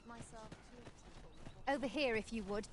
myself to... Over here, if you would.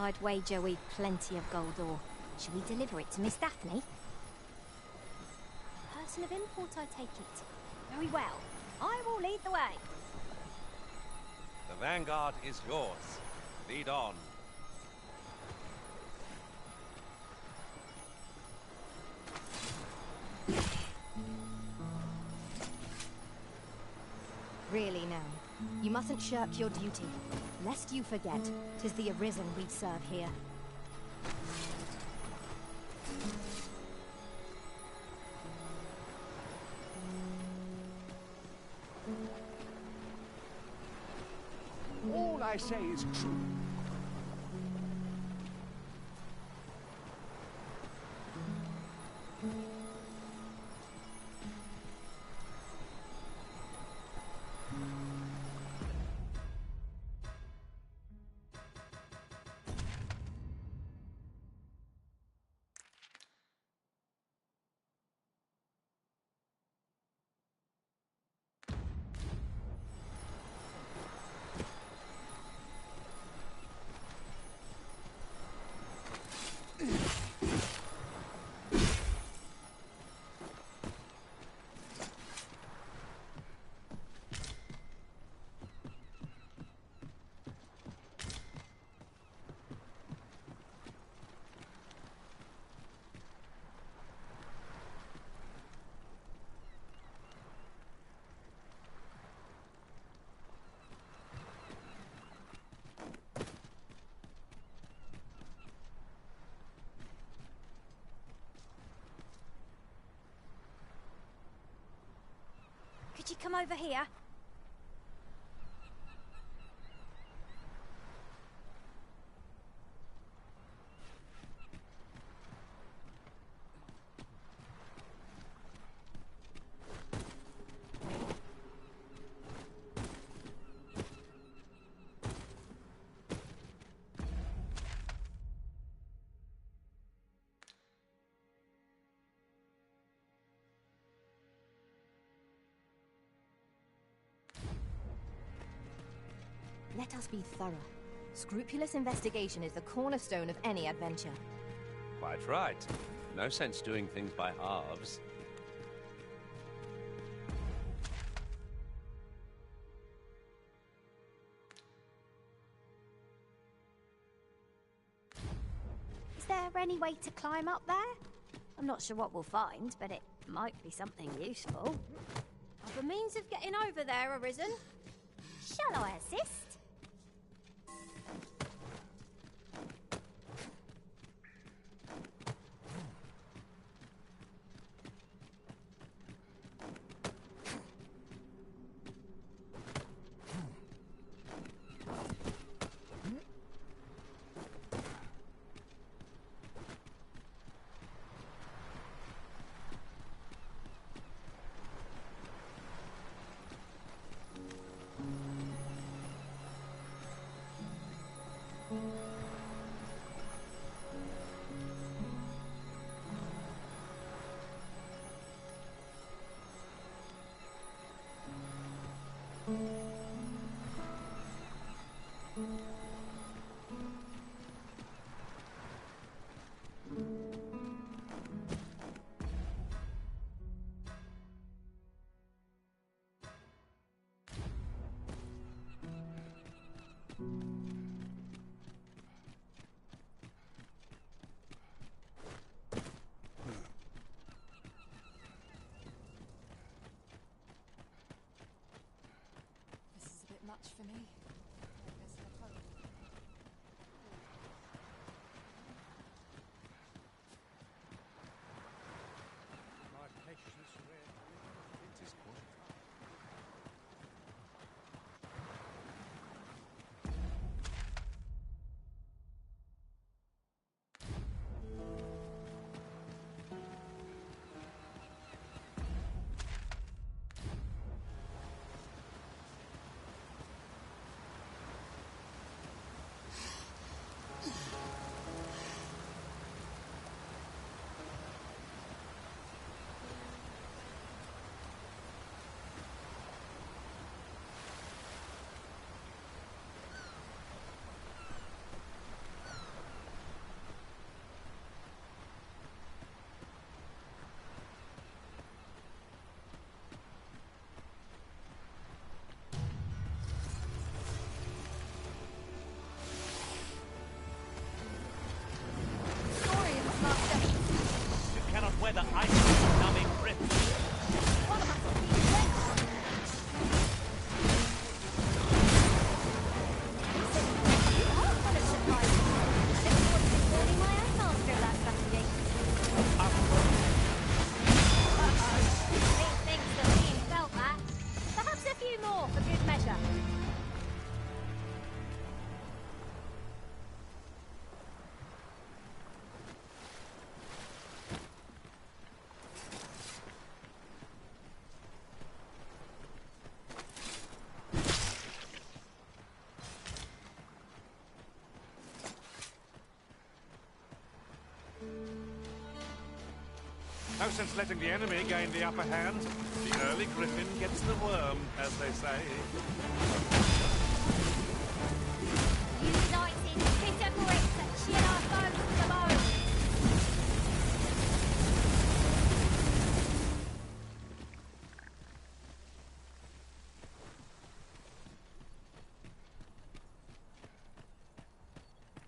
I'd wager we've plenty of gold ore. Should we deliver it to Miss Daphne? Person of import, I take it. Very well. I will lead the way. The vanguard is yours. Lead on. Really now, you mustn't shirk your duty. Lest you forget, 'tis the Arisen we'd serve here. All I say is true. Could you come over here? Let us be thorough. Scrupulous investigation is the cornerstone of any adventure. Quite right. No sense doing things by halves. Is there any way to climb up there? I'm not sure what we'll find, but it might be something useful. I've a means of getting over there, Arisen. Shall I assist? much for me. I guess head home. My patience with it is good. You cannot weather ice numbing grip. Perhaps a few more for good measure. No sense letting the enemy gain the upper hand. The early griffin gets the worm, as they say. United, bitter bricks that chill our foes to the bone.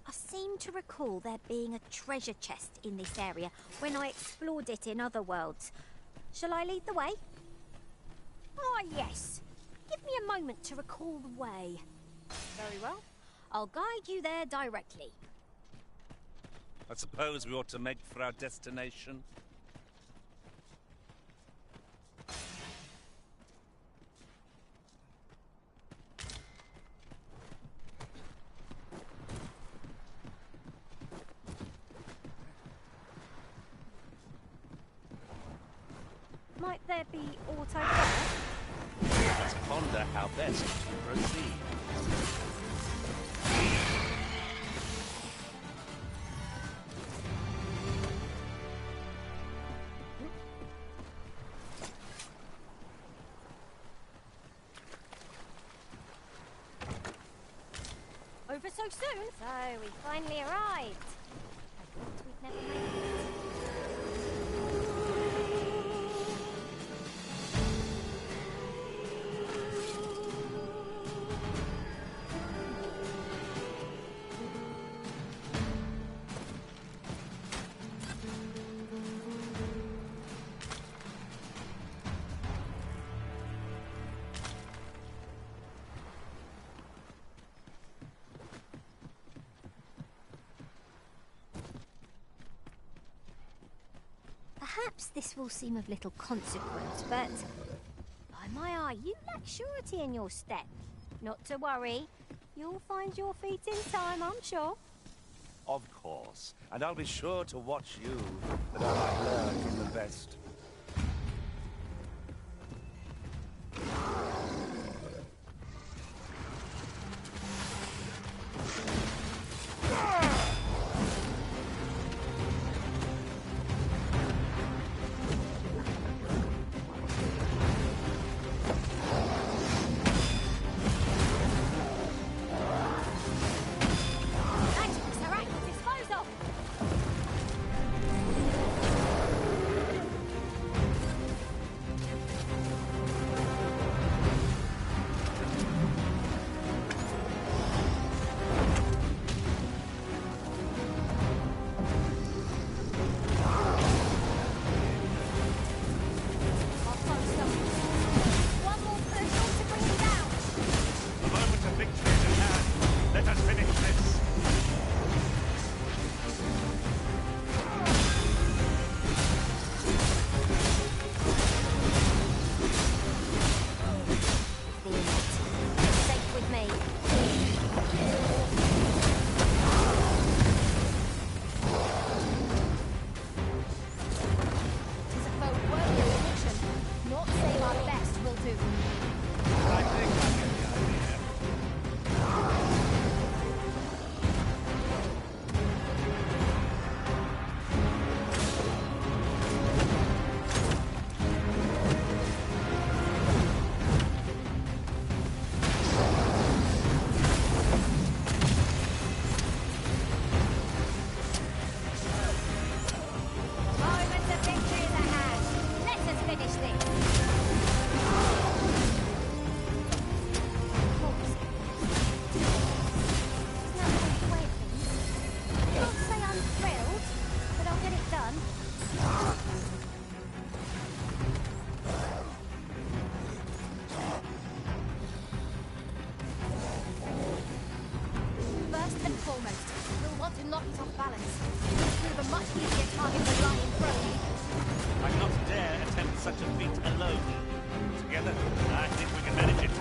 I seem to recall there being a treasure chest in this area when I explored it in other worlds. Shall I lead the way? Ah, yes. Give me a moment to recall the way. Very well. I'll guide you there directly. I suppose we ought to make for our destination. Might there be auto there? Let's ponder how best to proceed. Over so soon? So, we finally arrived. I thought we'd never make it. Perhaps this will seem of little consequence, but by my eye, you lack surety in your step. Not to worry. You'll find your feet in time, I'm sure. Of course. And I'll be sure to watch you, that I might learn from the best. Thanks, Sarah, dispose of. foremost. We'll want to knock it off balance. It'll prove a much easier target than lying prone. I cannot dare attempt such a feat alone. Together, I think we can manage it.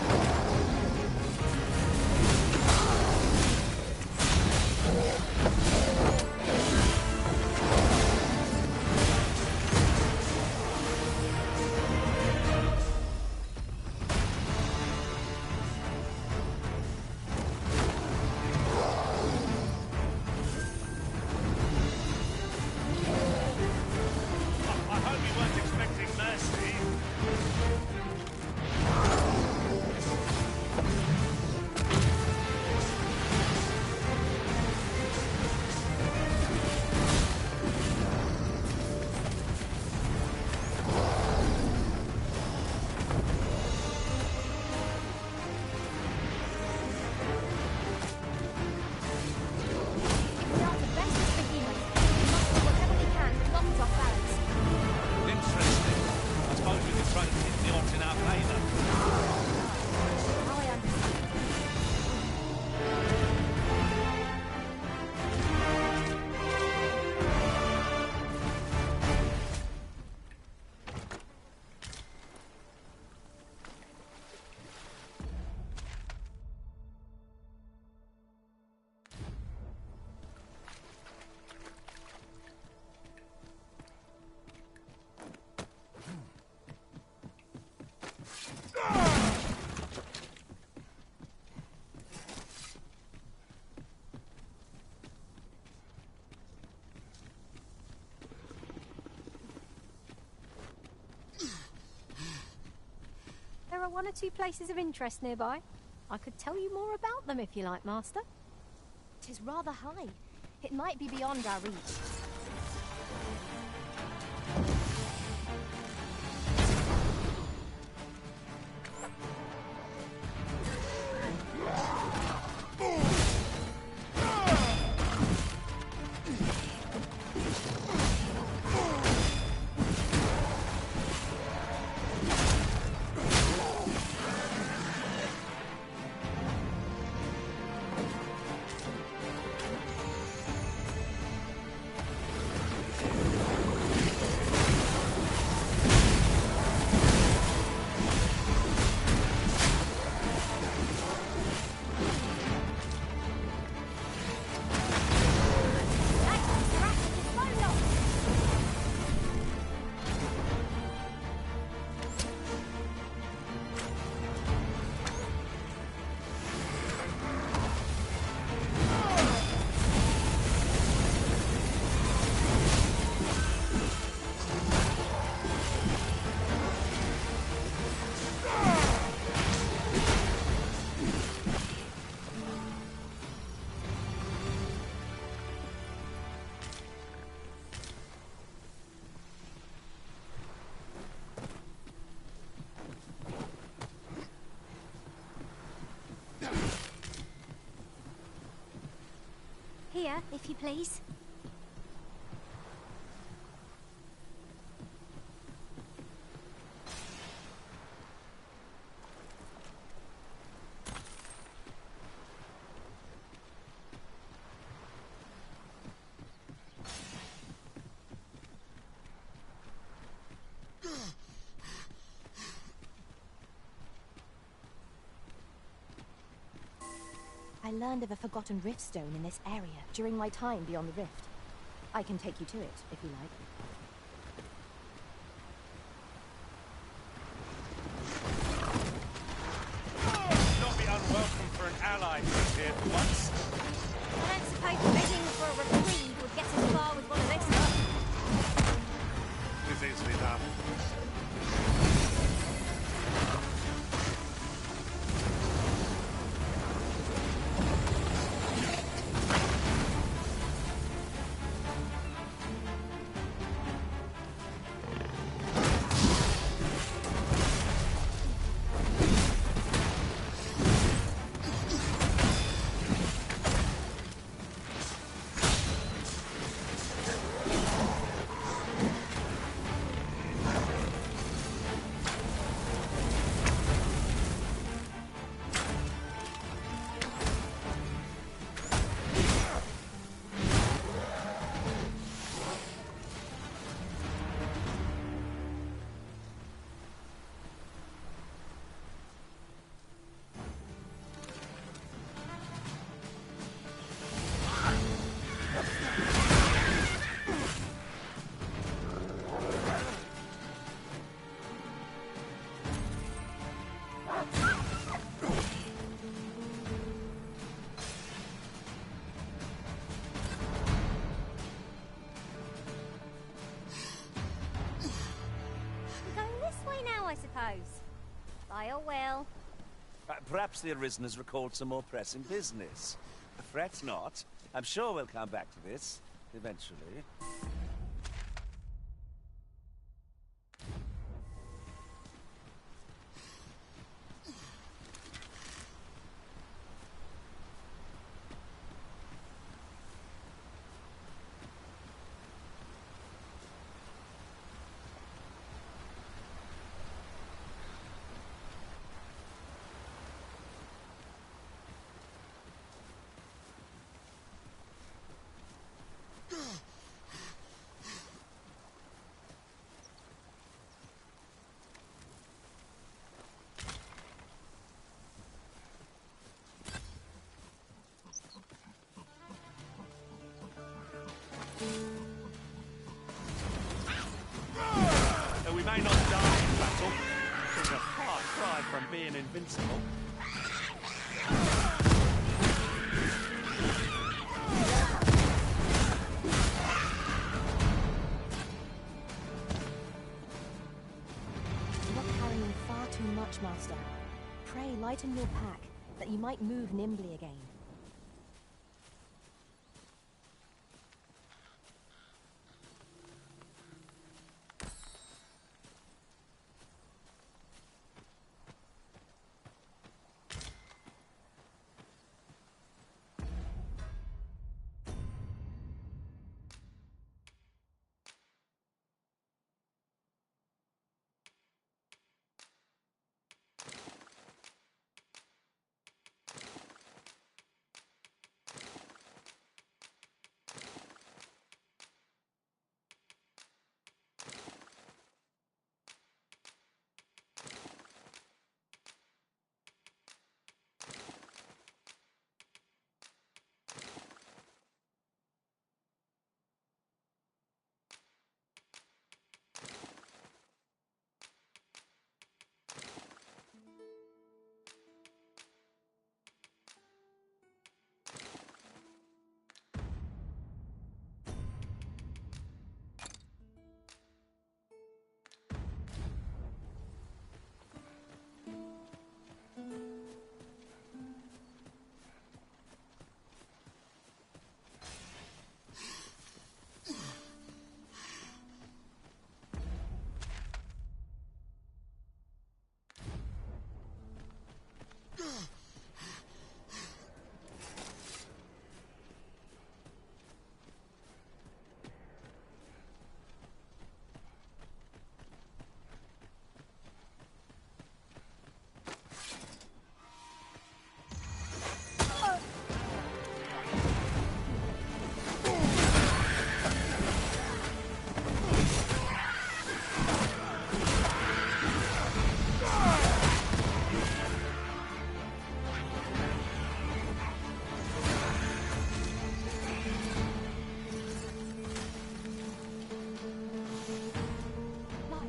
I hope you weren't expecting mercy. We are the best to begin with. We must do whatever we can to knock it off balance. Interesting. I suppose we could try to tip the odds in our favour. Now I understand. There are one or two places of interest nearby. I could tell you more about them if you like, Master. 'Tis rather high. It might be beyond our reach. Here, if you please. I learned of a forgotten rift stone in this area during my time beyond the rift. I can take you to it, if you like. Not be unwelcome for an ally who's here for once. I don't suppose begging for a reprieve would get us far with one of this lot. It's easily done. Oh, well. Perhaps the Arisen has recalled some more pressing business. Fret not. I'm sure we'll come back to this, eventually. We may not die in battle, but we're far cry from being invincible. You're carrying far too much, Master. Pray lighten your pack, that you might move nimbly again.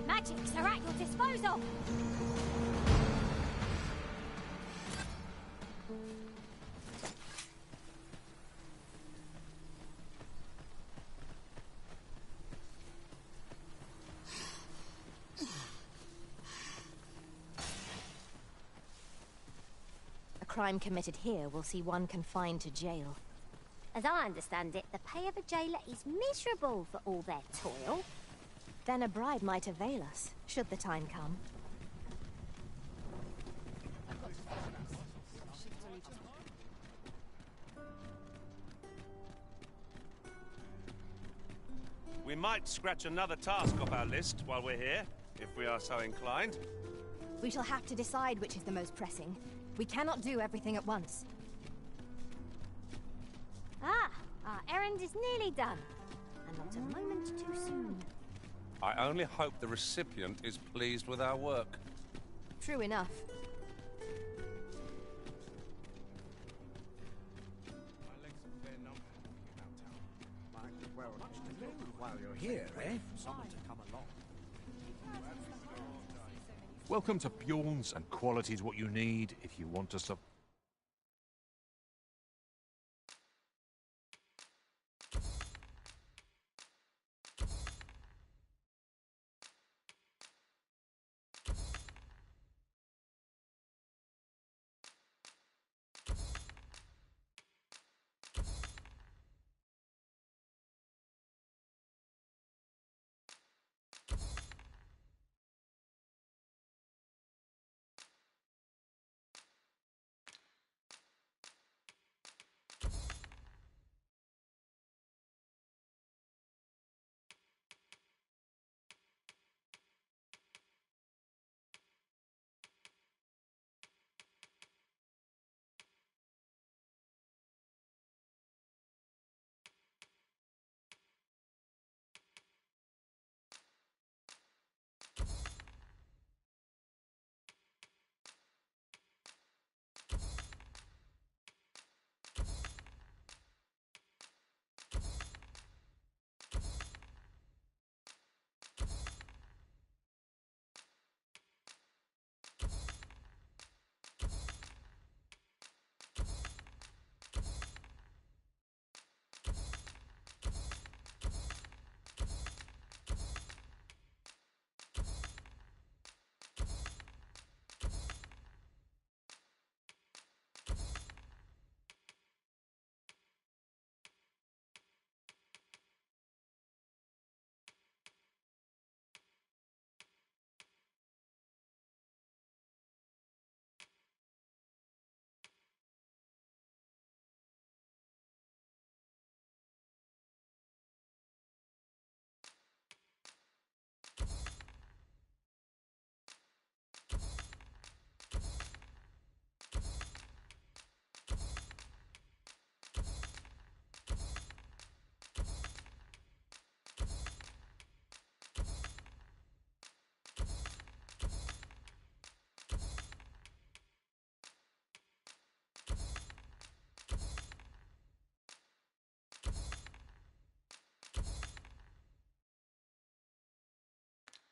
Magics are at your disposal. A crime committed here will see one confined to jail. As I understand it, the pay of a jailer is miserable for all their toil. Then a bribe might avail us, should the time come. We might scratch another task off our list while we're here, if we are so inclined. We shall have to decide which is the most pressing. We cannot do everything at once. Ah, our errand is nearly done. And not a moment too soon. I only hope the recipient is pleased with our work. True enough. While you're here, eh? Welcome to Bjorn's, and quality's what you need if you want to support.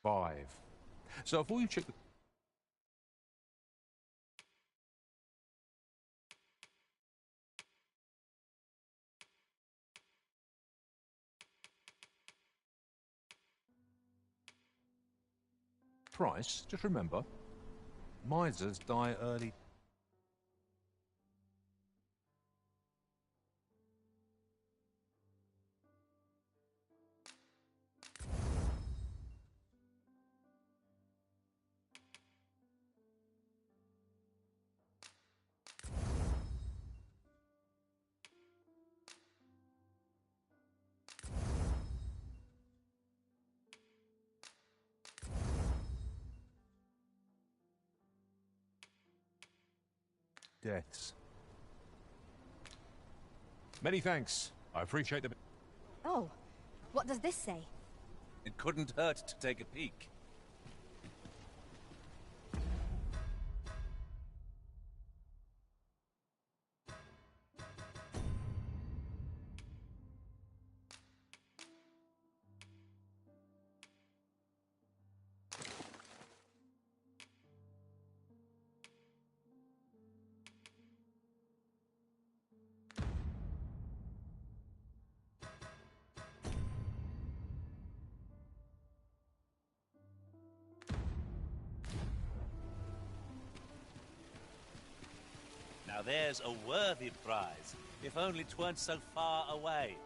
5. So before you check the price, just remember, misers die early. Deaths. Many thanks. I appreciate the... Oh, what does this say? It couldn't hurt to take a peek. Now there's a worthy prize, if only 'tweren't so far away.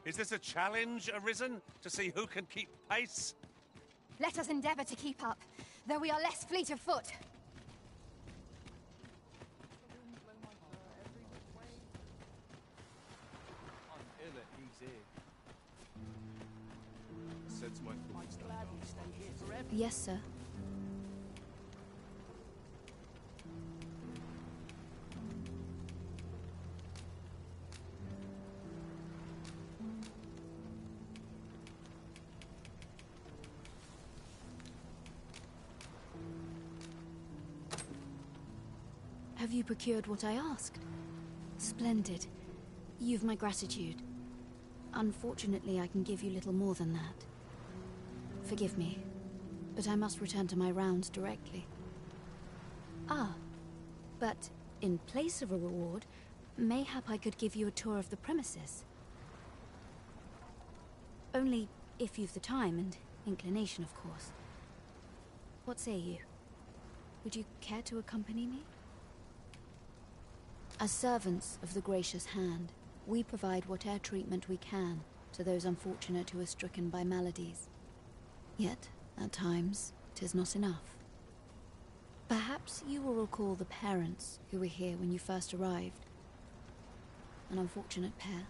Is this a challenge arisen to see who can keep pace? Let us endeavor to keep up, though we are less fleet of foot. Yes, sir. Have you procured what I asked? Splendid. You've my gratitude. Unfortunately, I can give you little more than that. Forgive me, but I must return to my rounds directly. Ah, but in place of a reward, mayhap I could give you a tour of the premises. Only if you've the time and inclination, of course. What say you? Would you care to accompany me? As servants of the gracious hand, we provide whatever treatment we can to those unfortunate who are stricken by maladies. Yet, at times, 'tis not enough. Perhaps you will recall the parents who were here when you first arrived. An unfortunate pair.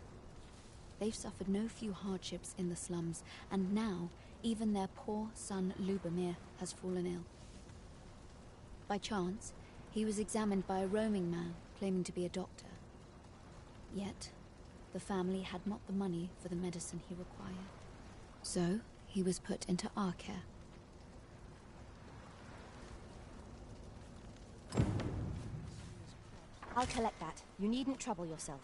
They've suffered no few hardships in the slums, and now even their poor son Lubomir has fallen ill. By chance, he was examined by a roaming man claiming to be a doctor. Yet, the family had not the money for the medicine he required. So, he was put into our care. I'll collect that. You needn't trouble yourself.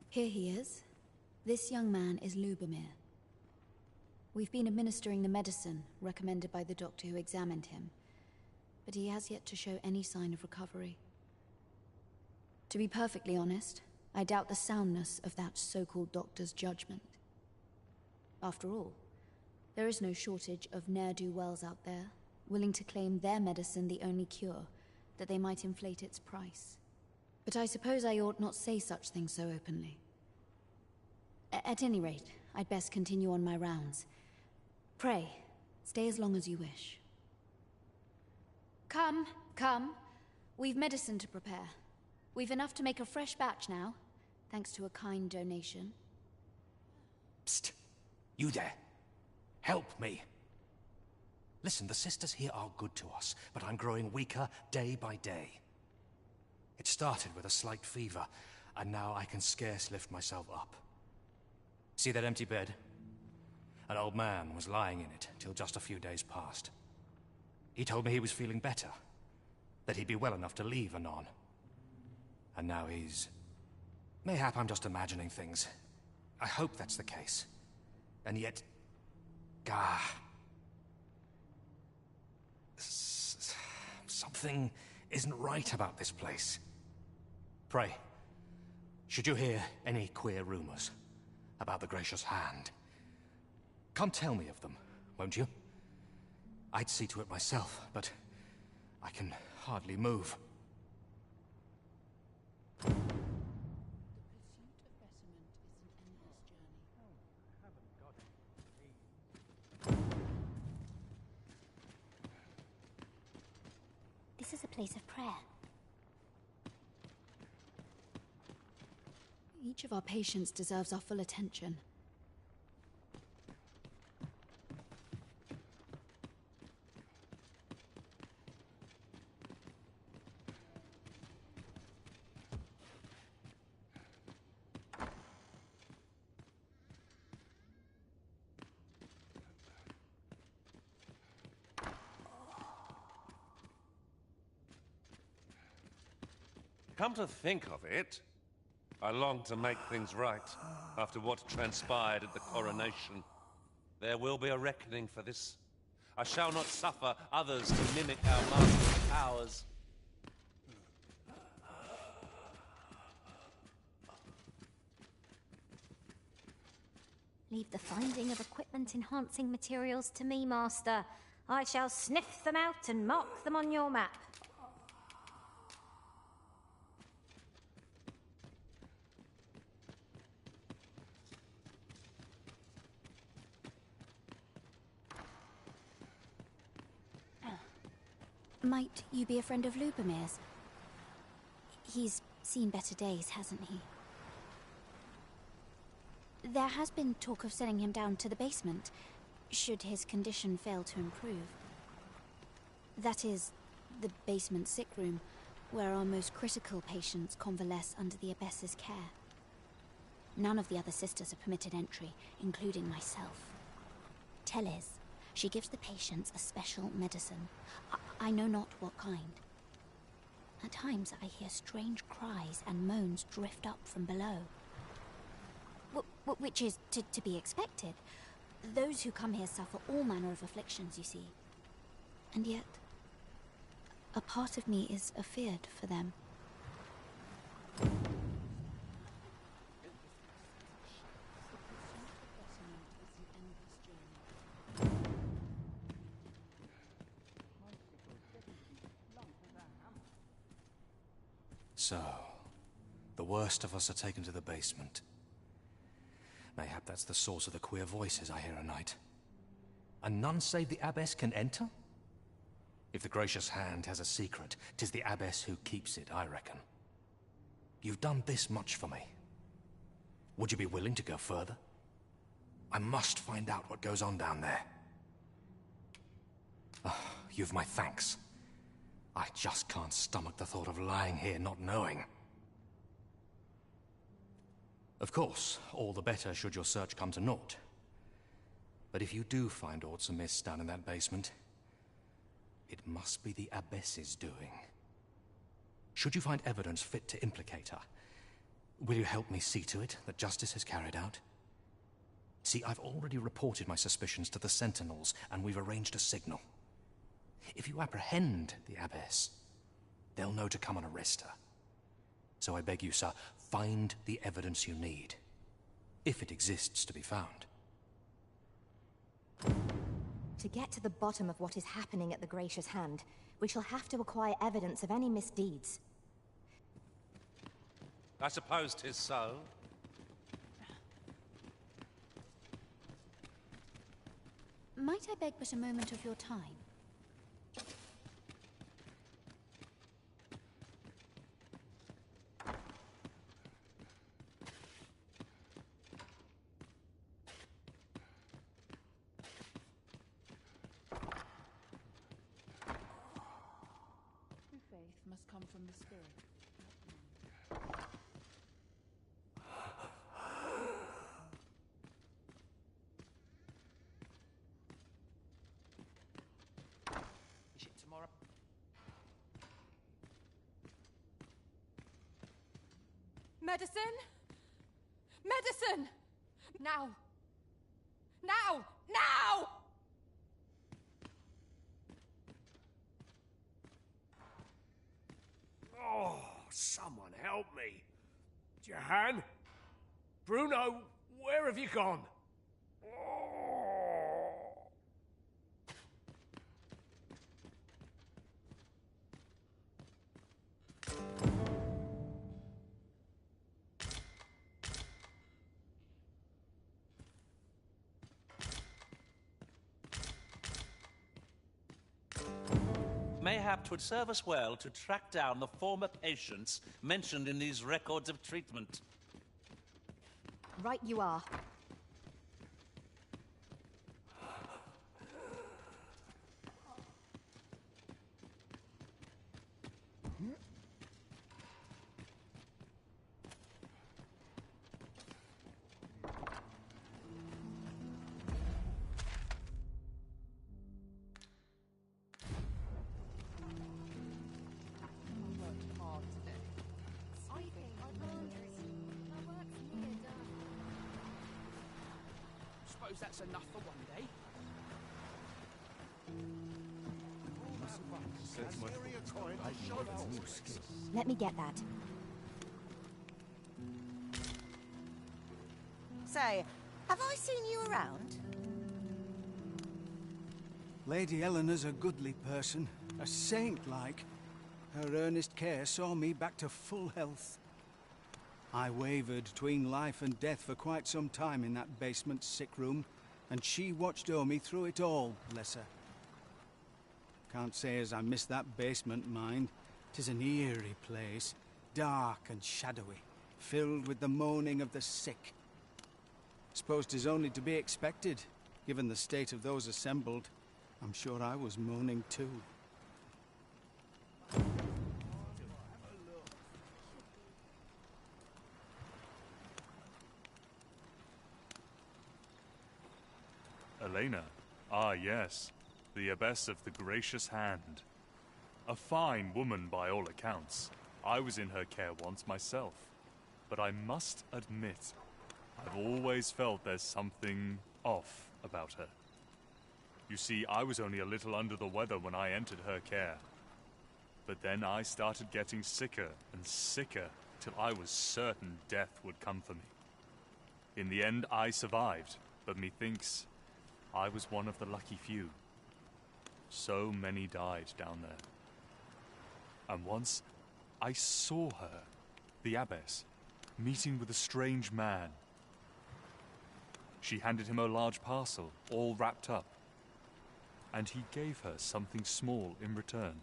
Here he is. This young man is Lubomir. We've been administering the medicine recommended by the doctor who examined him, but he has yet to show any sign of recovery. To be perfectly honest, I doubt the soundness of that so-called doctor's judgment. After all, there is no shortage of ne'er-do-wells out there, willing to claim their medicine the only cure, that they might inflate its price. But I suppose I ought not say such things so openly. At any rate, I'd best continue on my rounds. Pray, stay as long as you wish. Come, come. We've medicine to prepare. We've enough to make a fresh batch now, thanks to a kind donation. Psst! You there! Help me! Listen, the sisters here are good to us, but I'm growing weaker day by day. It started with a slight fever, and now I can scarce lift myself up. See that empty bed? An old man was lying in it till just a few days past. He told me he was feeling better, that he'd be well enough to leave anon. And now he's... Mayhap I'm just imagining things. I hope that's the case. And yet... Gah... Something isn't right about this place. Pray, should you hear any queer rumors about the Gracious Hand, come tell me of them, won't you? I'd see to it myself, but I can hardly move. This is a place of prayer. Each of our patients deserves our full attention. Come to think of it, I long to make things right after what transpired at the coronation. There will be a reckoning for this. I shall not suffer others to mimic our master's powers. Leave the finding of equipment-enhancing materials to me, Master. I shall sniff them out and mark them on your map. Might you be a friend of Lubomir's? He's seen better days, hasn't he? There has been talk of sending him down to the basement, should his condition fail to improve. That is, the basement sick room, where our most critical patients convalesce under the Abbess's care. None of the other sisters are permitted entry, including myself. Tell Liz, she gives the patients a special medicine. I know not what kind. At times I hear strange cries and moans drift up from below. Which is to be expected. Those who come here suffer all manner of afflictions, you see. And yet, a part of me is afeard for them. So, the worst of us are taken to the basement. Mayhap that's the source of the queer voices I hear at night. And none save the Abbess can enter? If the Gracious Hand has a secret, 'tis the Abbess who keeps it, I reckon. You've done this much for me. Would you be willing to go further? I must find out what goes on down there. You've my thanks. I just can't stomach the thought of lying here not knowing. Of course, all the better should your search come to naught. But if you do find aught amiss down in that basement, it must be the Abbess's doing. Should you find evidence fit to implicate her, will you help me see to it that justice is carried out? See, I've already reported my suspicions to the Sentinels, and we've arranged a signal. If you apprehend the Abbess, they'll know to come and arrest her. So I beg you, sir, find the evidence you need, if it exists to be found. To get to the bottom of what is happening at the Gracious Hand, we shall have to acquire evidence of any misdeeds. I suppose 'tis so. Might I beg but a moment of your time? come from the spirit. Is it tomorrow? Medicine? Medicine! Now! Now! Now! Oh, someone help me. Jahan? Bruno, where have you gone? Oh. Mayhap 'twould serve us well to track down the former patients mentioned in these records of treatment. Right you are. Suppose that's enough for one day. Let me get that. Say, have I seen you around? Lady Eleanor's a goodly person, a saint-like. Her earnest care saw me back to full health. I wavered between life and death for quite some time in that basement sick room, and she watched o'er me through it all, bless her. Can't say as I miss that basement, mind. 'Tis an eerie place, dark and shadowy, filled with the moaning of the sick. Suppose 'tis only to be expected, given the state of those assembled. I'm sure I was moaning too. Elena. Ah, yes. The Abbess of the Gracious Hand. A fine woman by all accounts. I was in her care once myself. But I must admit, I've always felt there's something off about her. You see, I was only a little under the weather when I entered her care. But then I started getting sicker and sicker till I was certain death would come for me. In the end, I survived, but methinks I was one of the lucky few. So many died down there. And once, I saw her, the Abbess, meeting with a strange man. She handed him a large parcel, all wrapped up, and he gave her something small in return.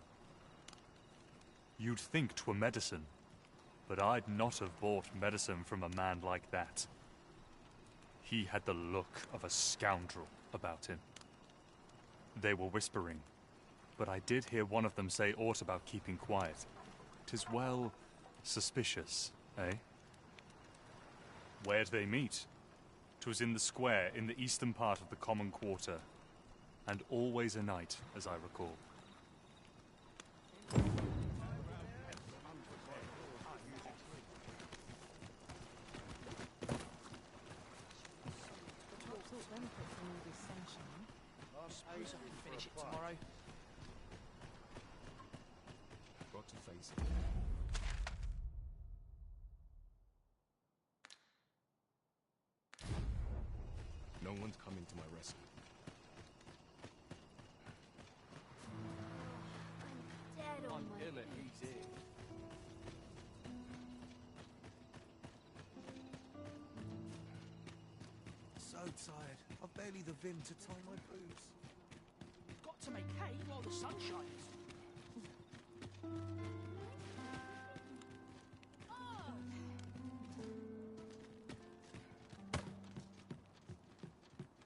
You'd think 'twere medicine, but I'd not have bought medicine from a man like that. He had the look of a scoundrel about him. They were whispering, but I did hear one of them say aught about keeping quiet. 'Tis well suspicious, eh? Where'd they meet? 'Twas in the square in the eastern part of the common quarter, and always a night, as I recall. Suppose I can finish it tomorrow. Got to face it. No one's coming to my rescue. Dead on my Ill at ease here. So tired. I've barely the vim to tie my boots. Got to make hay while the sun shines.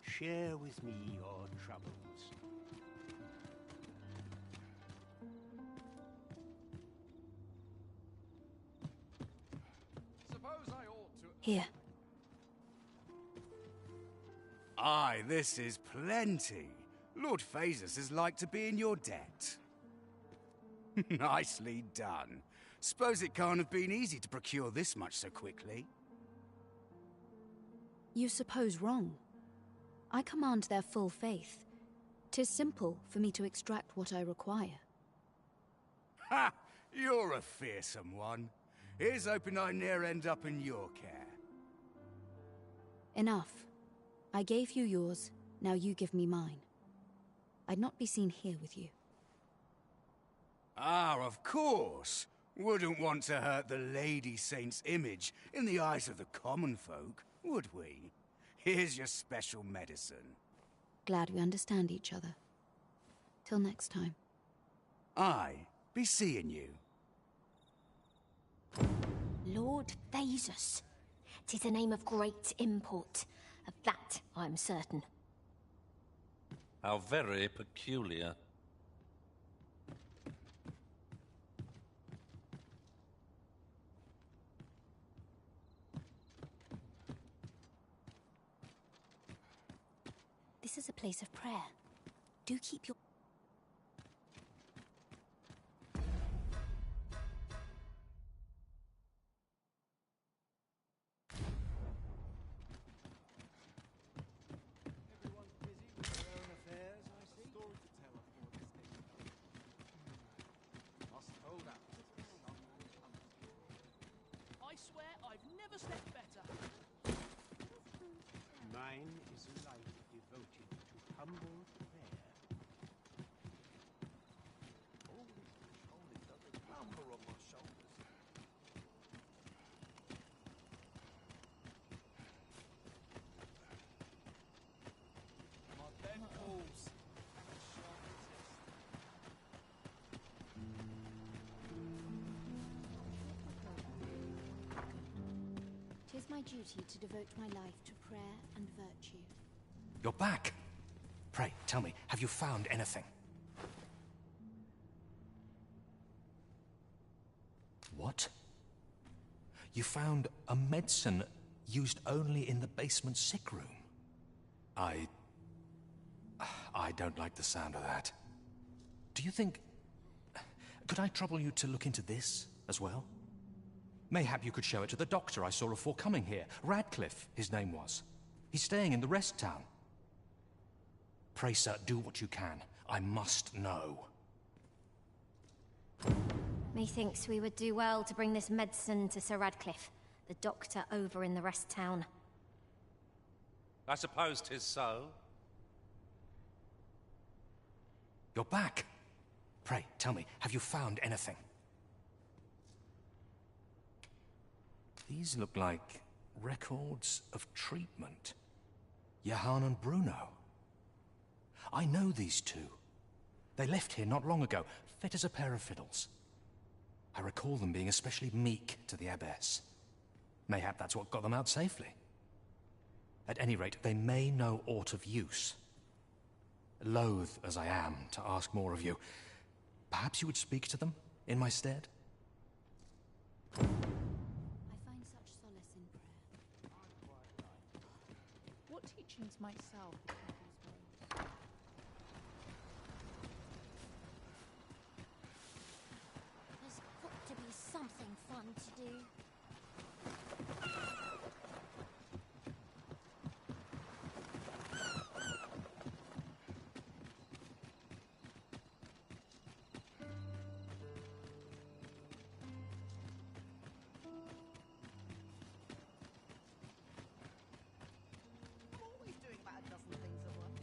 Share with me your troubles. Here. Aye, this is plenty. Lord Phasus is like to be in your debt. Nicely done. Suppose it can't have been easy to procure this much so quickly. You suppose wrong. I command their full faith. 'Tis simple for me to extract what I require. Ha! You're a fearsome one. Here's hoping I ne'er end up in your care. Enough. I gave you yours, now you give me mine. I'd not be seen here with you. Ah, of course. Wouldn't want to hurt the Lady Saint's image in the eyes of the common folk, would we? Here's your special medicine. Glad we understand each other. Till next time. Aye, be seeing you. Lord Phasus. 'Tis a name of great import. Of that I'm certain. How very peculiar. This is a place of prayer. Do keep your... I swear I've never slept better. Mine is a life devoted to humble prayer. Holy does a number on my shoulders. My bed calls. Tis my duty to devote my life to prayer and virtue. You're back. Pray, tell me, have you found anything? What? You found a medicine used only in the basement sick room? I don't like the sound of that. Do you think... Could I trouble you to look into this as well? Mayhap you could show it to the doctor I saw before coming here. Radcliffe, his name was. He's staying in the rest town. Pray, sir, do what you can. I must know. Methinks we would do well to bring this medicine to Sir Radcliffe, the doctor over in the rest town. I suppose 'tis so. You're back. Pray, tell me, have you found anything? These look like records of treatment. Johann and Bruno. I know these two. They left here not long ago, fit as a pair of fiddles. I recall them being especially meek to the abbess. Mayhap that's what got them out safely. At any rate, they may know aught of use. Loath as I am to ask more of you, perhaps you would speak to them in my stead? I find such solace in prayer. What teachings might salve the people's woes? There's got to be something fun to do. I'm always doing about a dozen things at once.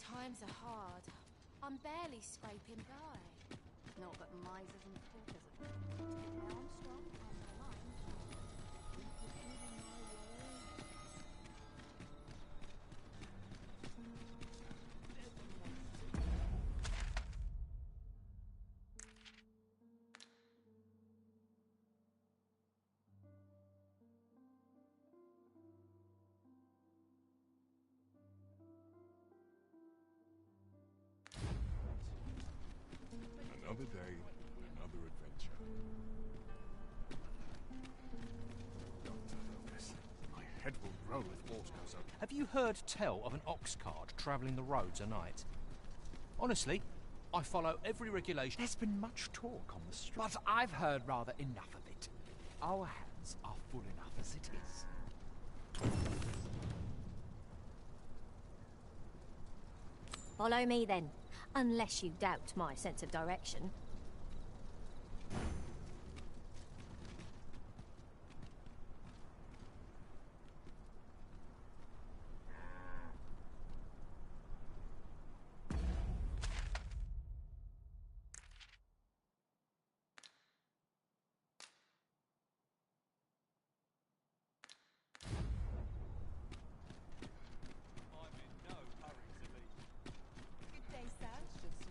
Times are hard. I'm barely scraping by. Not that misers and paupers are to get my arms strong and my mind. Another day, My head will roll if water goes up. Have you heard tell of an ox cart travelling the roads at night? Honestly, I follow every regulation. There's been much talk on the street, but I've heard rather enough of it. Our hands are full enough as it is. Follow me then, unless you doubt my sense of direction.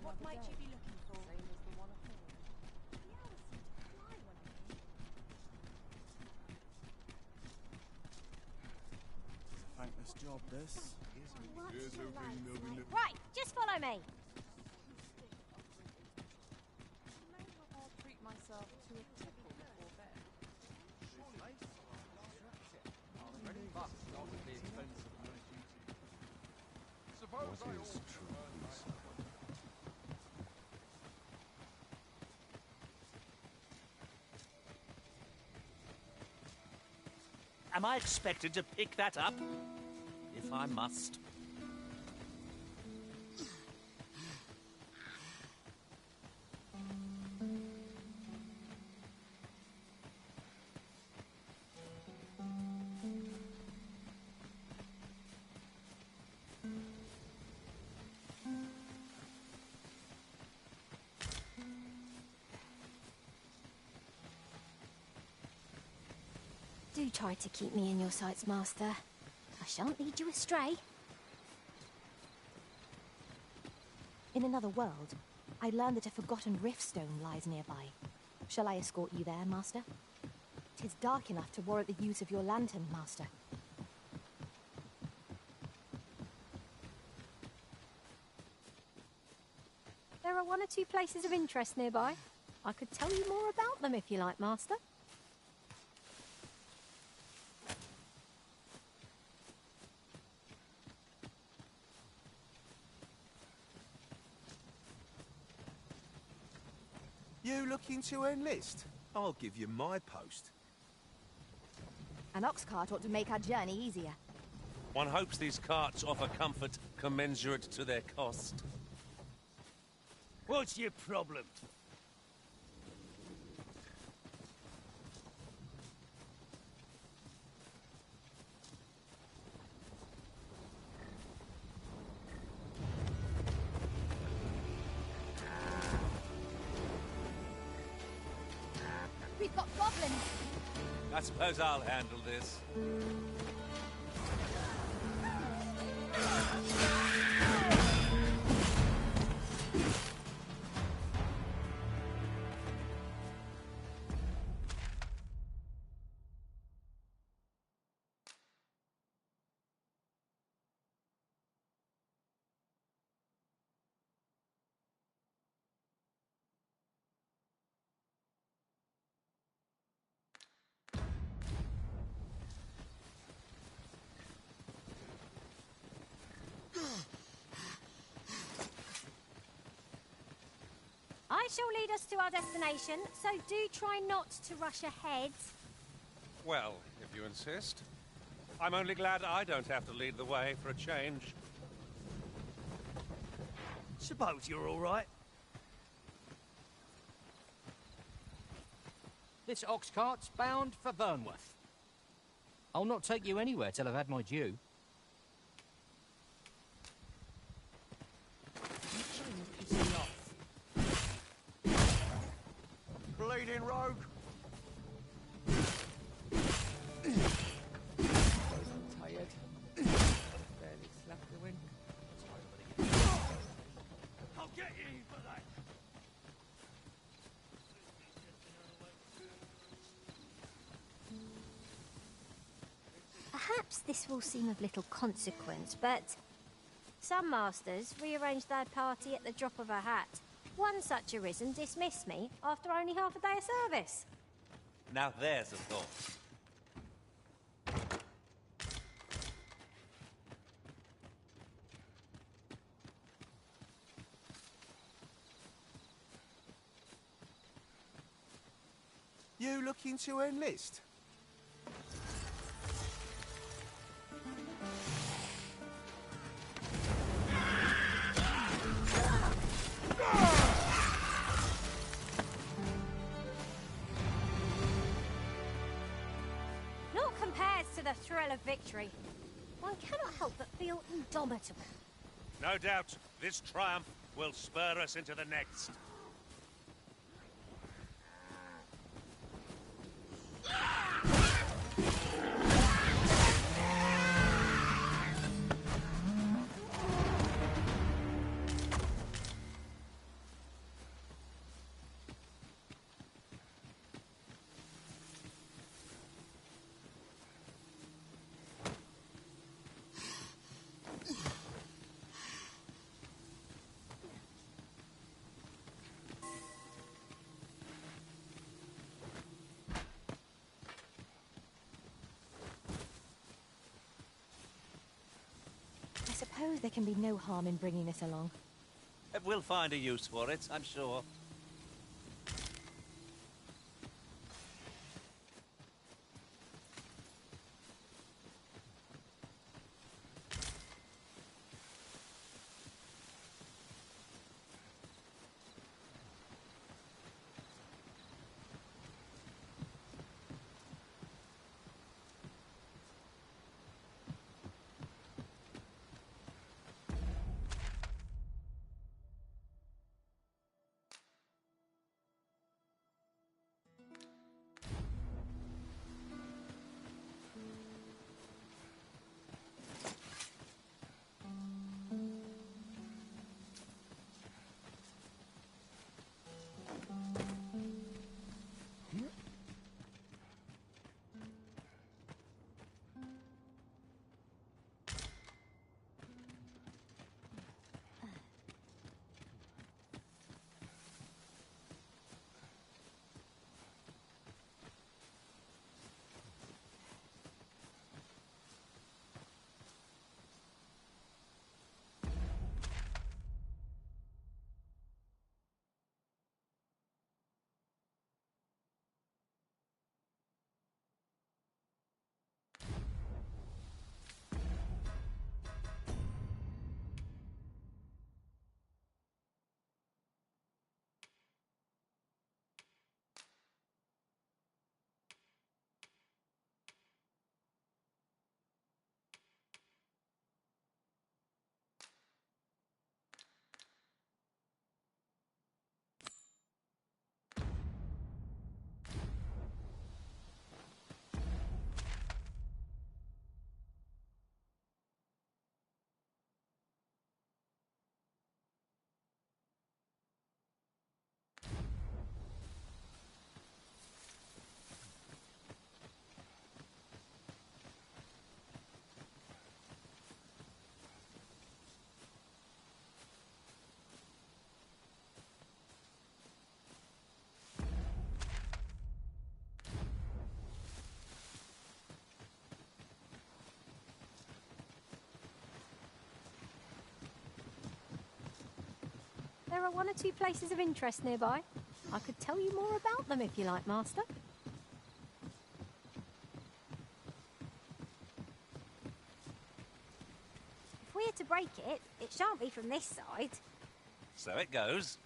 What might you be looking for? Same as the one ahead. The hours seem to fly when I'm in. It's a thankless job, this. Right, just follow me. Maybe I'll treat myself to a tipple before bed. What is true peace? Am I expected to pick that up? If I must. Do try to keep me in your sights, Master. I shan't lead you astray. In another world, I learned that a forgotten riftstone lies nearby. Shall I escort you there, Master? 'Tis dark enough to warrant the use of your lantern, Master. There are one or two places of interest nearby. I could tell you more about them if you like, Master. You looking to enlist? I'll give you my post. An ox cart ought to make our journey easier. One hopes these carts offer comfort commensurate to their cost. What's your problem? We've got goblins! I suppose I'll handle this. I shall lead us to our destination, so do try not to rush ahead. Well, if you insist. I'm only glad I don't have to lead the way for a change. Suppose you're all right. This ox cart's bound for Vernworth. I'll not take you anywhere till I've had my due. Bleeding rogue. Tired. Barely slept the wind. I'll get you for that. Perhaps this will seem of little consequence, but some masters rearrange their party at the drop of a hat. One such arisen dismissed me after only half a day of service. Now there's a thought. You looking to enlist? Not compared to the thrill of victory. One cannot help but feel indomitable. No doubt, this triumph will spur us into the next. I suppose there can be no harm in bringing this along. We'll find a use for it, I'm sure. There are one or two places of interest nearby. I could tell you more about them if you like, Master. If we're to break it, it shan't be from this side. So it goes.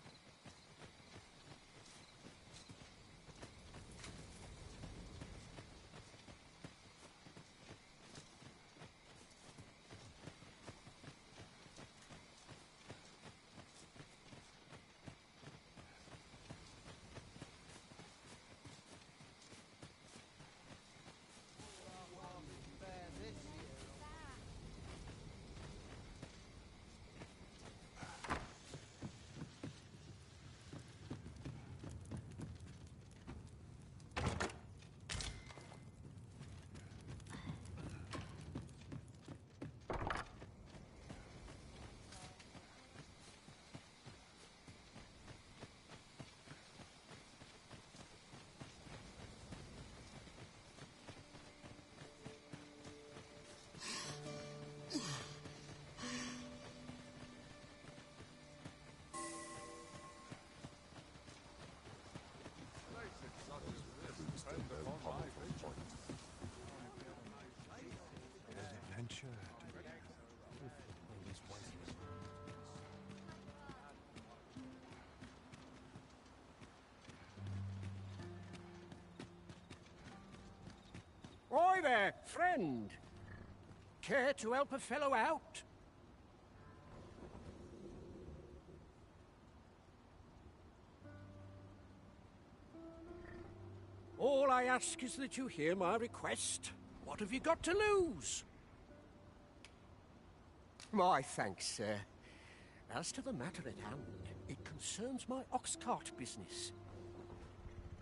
Oi there, friend. Care to help a fellow out? All I ask is that you hear my request. What have you got to lose? My thanks, sir. As to the matter at hand, it concerns my ox cart business.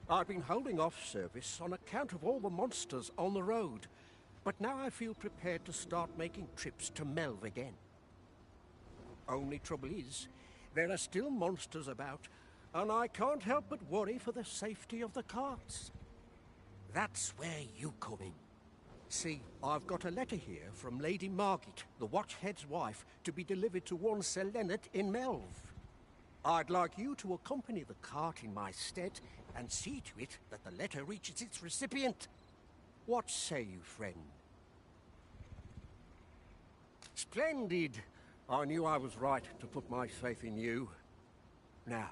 I've been holding off service on account of all the monsters on the road, but now I feel prepared to start making trips to Melv again. Only trouble is, there are still monsters about, and I can't help but worry for the safety of the carts. That's where you come in. See, I've got a letter here from Lady Margit, the Watchhead's wife, to be delivered to one Sir Leonard in Melv. I'd like you to accompany the cart in my stead and see to it that the letter reaches its recipient. What say you, friend? Splendid! I knew I was right to put my faith in you. Now,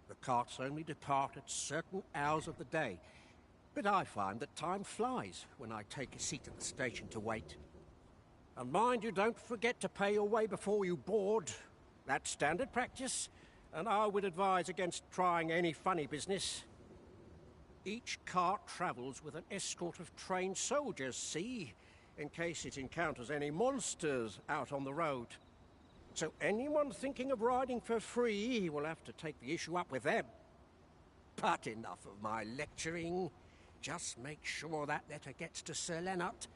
the carts only depart at certain hours of the day, but I find that time flies when I take a seat at the station to wait. And mind you don't forget to pay your way before you board. That's standard practice, and I would advise against trying any funny business. Each cart travels with an escort of trained soldiers, see, in case it encounters any monsters out on the road. So anyone thinking of riding for free will have to take the issue up with them. But enough of my lecturing. Just make sure that letter gets to Sir Leonard,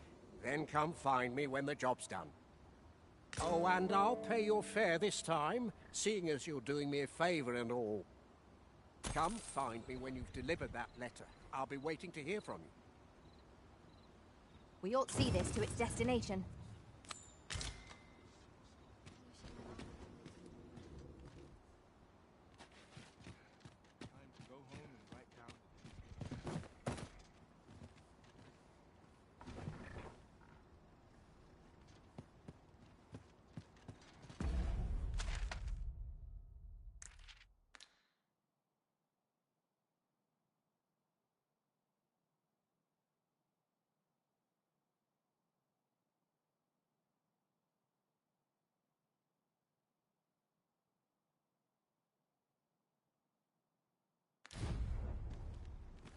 then come find me when the job's done. Oh, and I'll pay your fare this time, seeing as you're doing me a favour and all. Come find me when you've delivered that letter. I'll be waiting to hear from you. We ought to see this to its destination.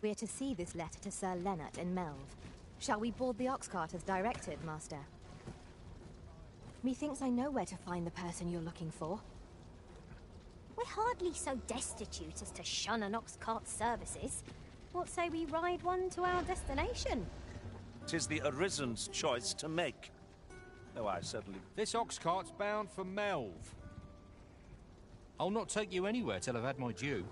We're to see this letter to Sir Leonard in Melv. Shall we board the ox cart as directed, Master? Methinks I know where to find the person you're looking for. We're hardly so destitute as to shun an ox cart services. What say we ride one to our destination? 'Tis the Arisen's choice to make. Though I certainly... This ox cart's bound for Melv. I'll not take you anywhere till I've had my due.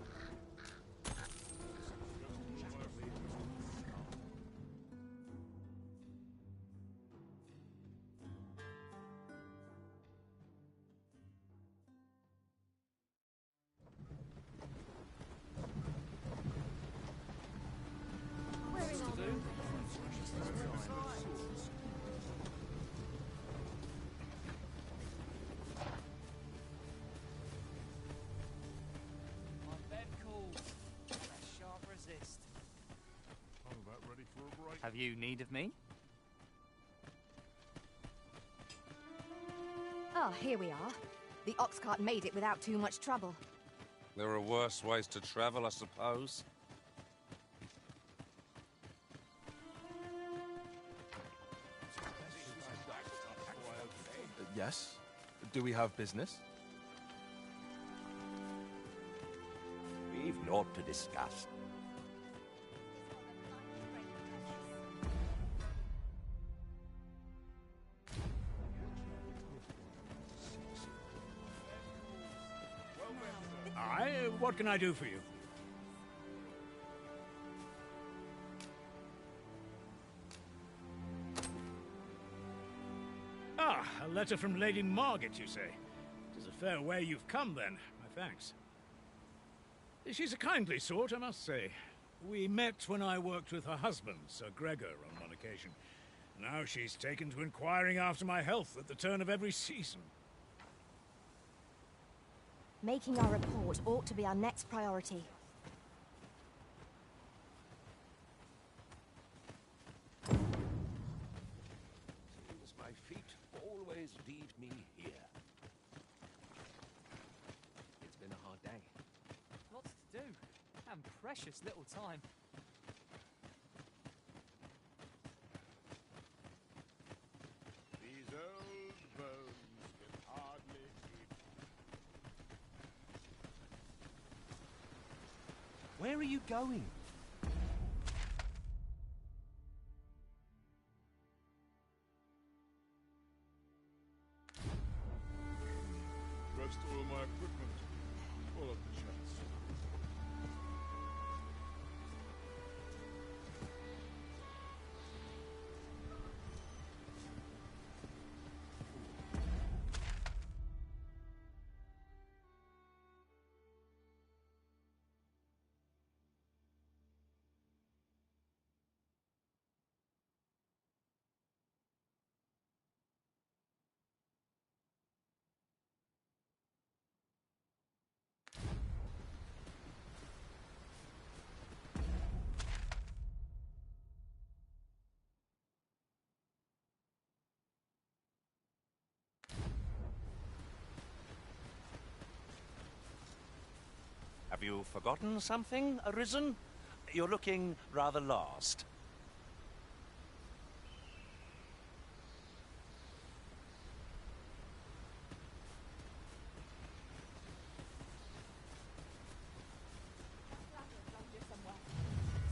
Have you need of me? Ah, here we are. The ox cart made it without too much trouble. There are worse ways to travel, I suppose. Yes? Do we have business? We've naught to discuss. What can I do for you? Ah, a letter from Lady Margit, you say? It is a fair way you've come, then. My thanks. She's a kindly sort, I must say. We met when I worked with her husband, Sir Gregor, on one occasion. Now she's taken to inquiring after my health at the turn of every season. Making our report ought to be our next priority. always lead me here. It's been a hard day. Lots to do, and precious little time. These old bones can hardly keep. Where are you going? Rest all my equipment. All of the chests. Have you forgotten something, Arisen? You're looking rather lost.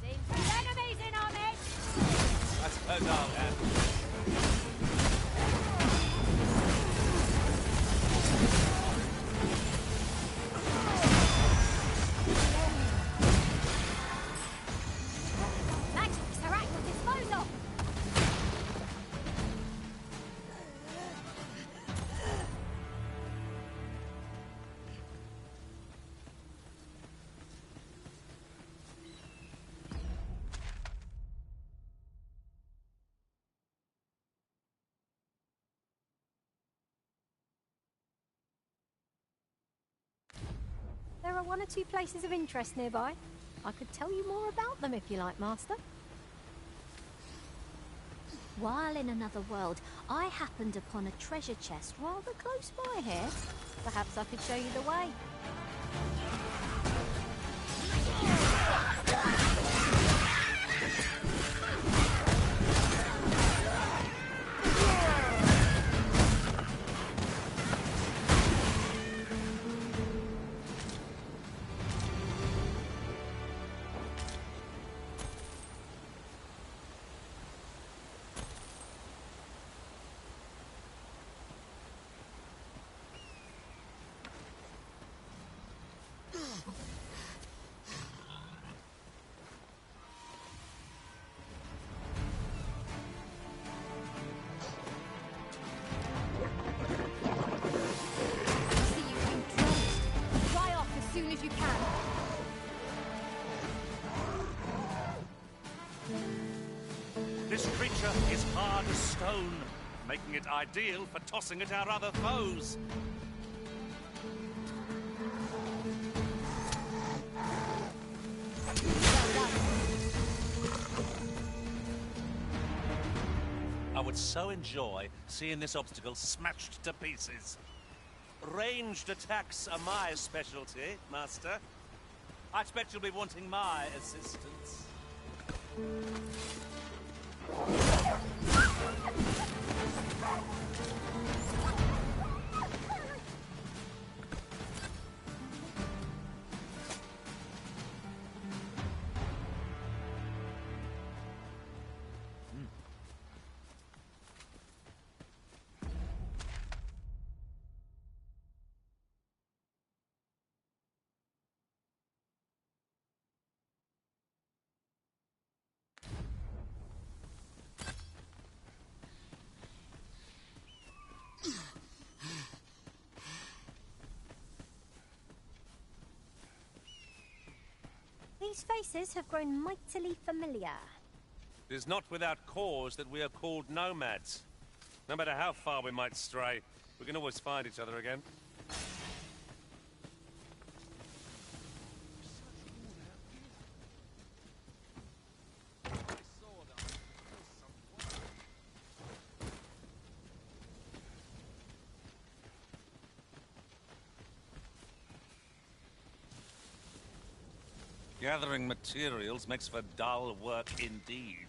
Seems there's enemies in our midst! I suppose I'll have. Magics are at your disposal! There are one or two places of interest nearby. I could tell you more about them if you like, Master. While in another world, I happened upon a treasure chest rather close by here. Perhaps I could show you the way. As you can. This creature is hard as stone, making it ideal for tossing at our other foes. I would so enjoy seeing this obstacle smashed to pieces. Ranged attacks are my specialty, Master. I expect you'll be wanting my assistance. These faces have grown mightily familiar. It is not without cause that we are called nomads. No matter how far we might stray, we can always find each other again. Gathering materials makes for dull work indeed.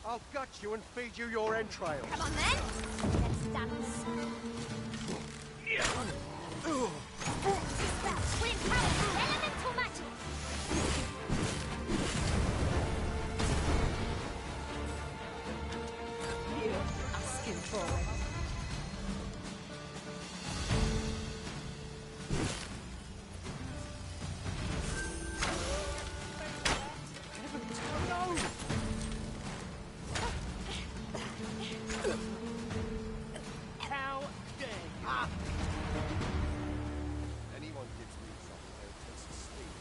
I'll gut you and feed you your entrails. Come on then. Let's dance. Spell, twin power, elemental magic. You're asking for it. How dare you? Anyone gives me something, they'll taste of sleep.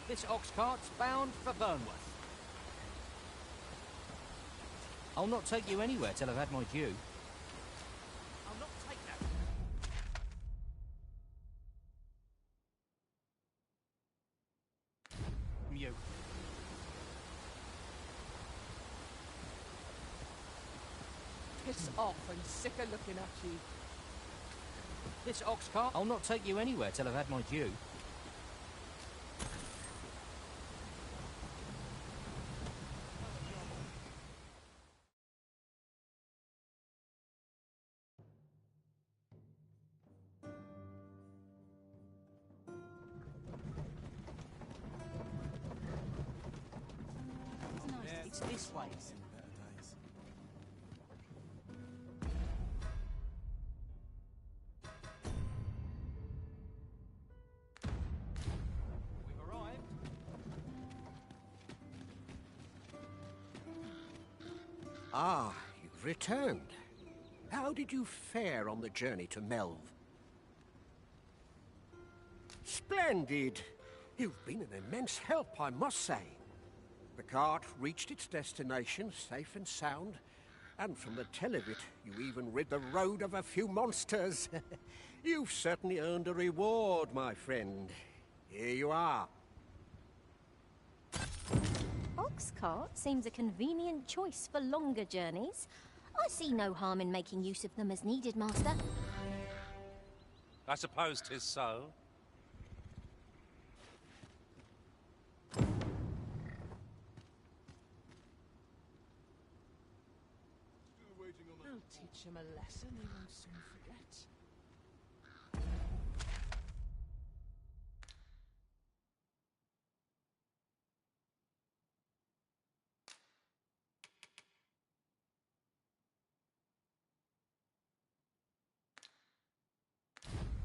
This ox cart's bound for Burnworth. I'll not take you anywhere till I've had my due. I'll not take that. You. Piss off, I'm sick of looking at you. This ox cart, I'll not take you anywhere till I've had my due. It's this way. We've arrived. Ah, you've returned. How did you fare on the journey to Melve? Splendid! You've been an immense help, I must say. The cart reached its destination safe and sound, and from the tell of it, you even rid the road of a few monsters. You've certainly earned a reward, my friend. Here you are. Ox cart seems a convenient choice for longer journeys. I see no harm in making use of them as needed, Master. I suppose 'tis so. I'll teach him a lesson he won't soon forget.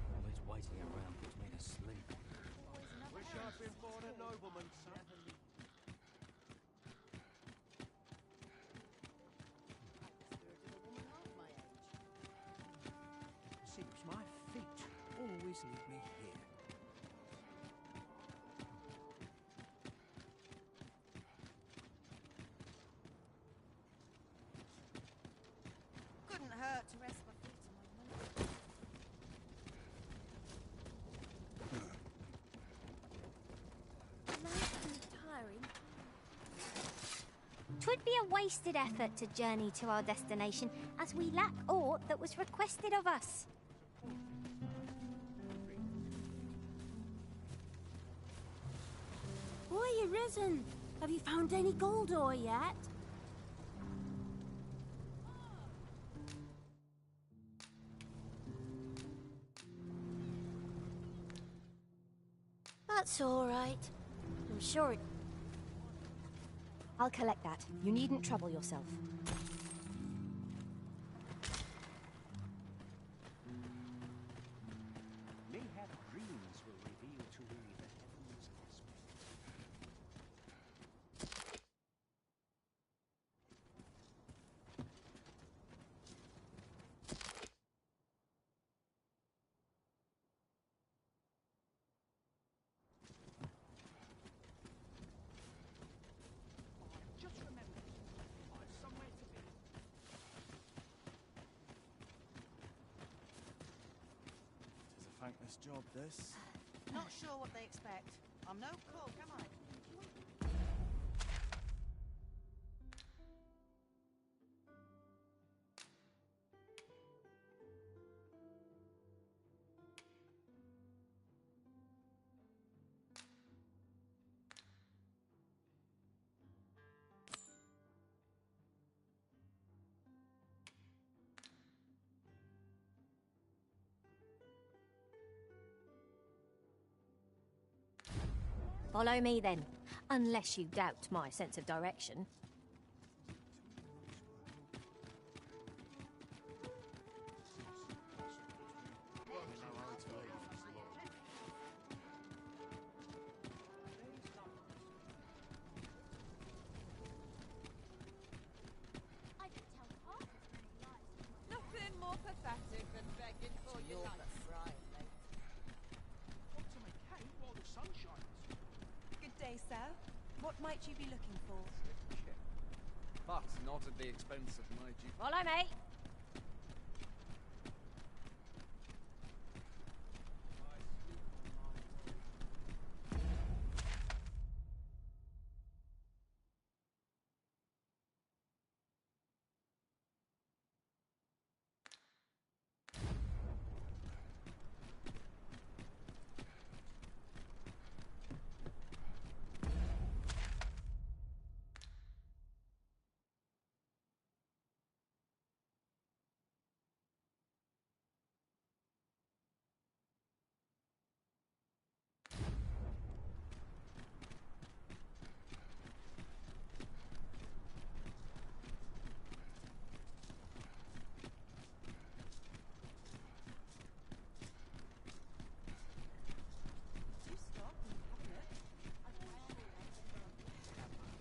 All this waiting around puts me to sleep. Wish I'd been born a nobleman, son. Seems my feet always lead me here. Couldn't hurt to rest my feet a moment. Light and tiring. 'Twould be a wasted effort to journey to our destination, as we lack aught that was requested of us. Boy, you risen. Have you found any gold ore yet? That's all right. I'm sure it... I'll collect that. You needn't trouble yourself. Mayhap dreams will reveal to me the heavens elsewhere. thankless job, this. Not sure what they expect. I'm no cook, am I? Follow me then, unless you doubt my sense of direction. Nothing more pathetic than begging for your life. While the sun shines. Good day, sir. What might you be looking for? But not at the expense of my duty. Follow me.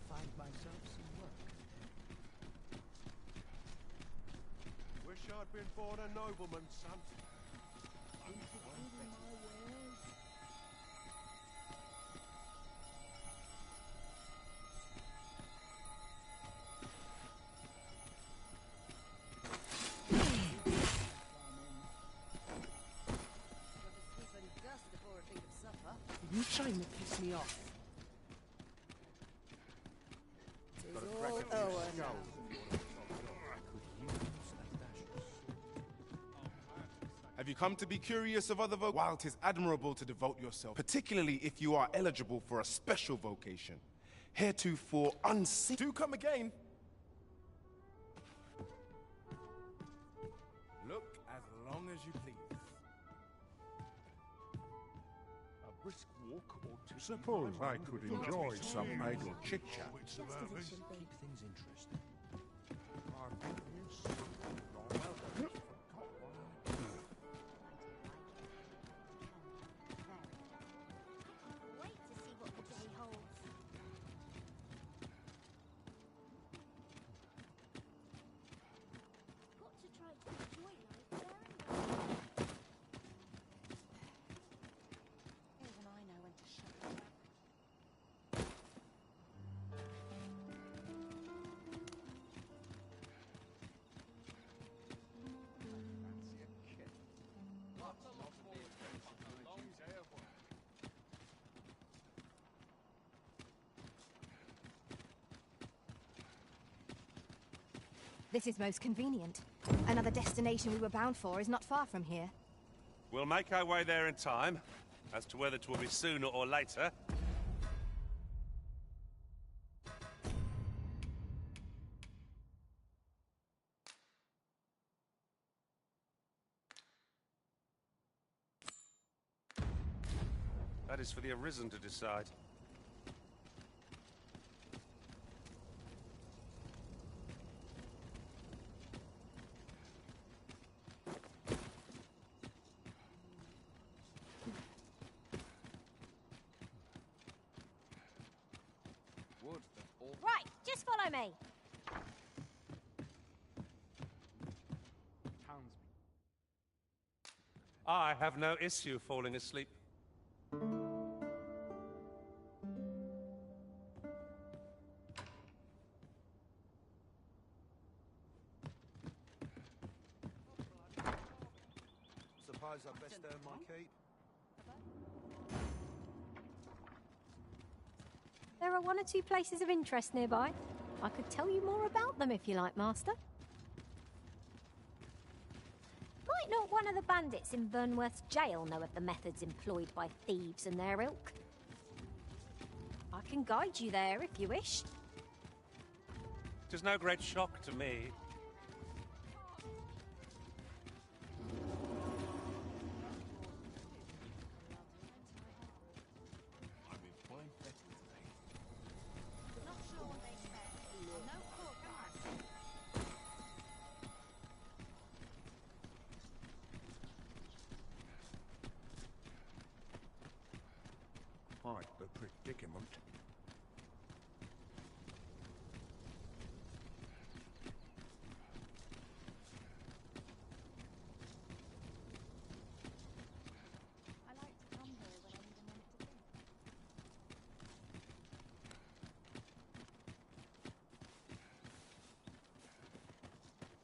Find myself some work. Wish I'd been born a nobleman, son. You trying to piss me off? Have you come to be curious of other vocations? While 'tis admirable to devote yourself, particularly if you are eligible for a special vocation, heretofore unseen. Do come again. Look as long as you please. A brisk walk or two. Suppose I could enjoy some idle chit-chat. Keep things interesting. Wait to see what the day holds. Got to try to enjoy life there and Even I know when to shut up. This is most convenient. Another destination we were bound for is not far from here. We'll make our way there in time. As to whether it will be sooner or later, that is for the Arisen to decide. right, just follow me. I have no issue falling asleep. suppose I'd best earn my keep. There are one or two places of interest nearby. I could tell you more about them if you like, Master. Might not one of the bandits in Vernworth's jail know of the methods employed by thieves and their ilk? I can guide you there if you wish. It is no great shock to me. I've been playing better today. Not sure what they said. No court guard. Quite the predicament. I like to come here when I need a minute to think.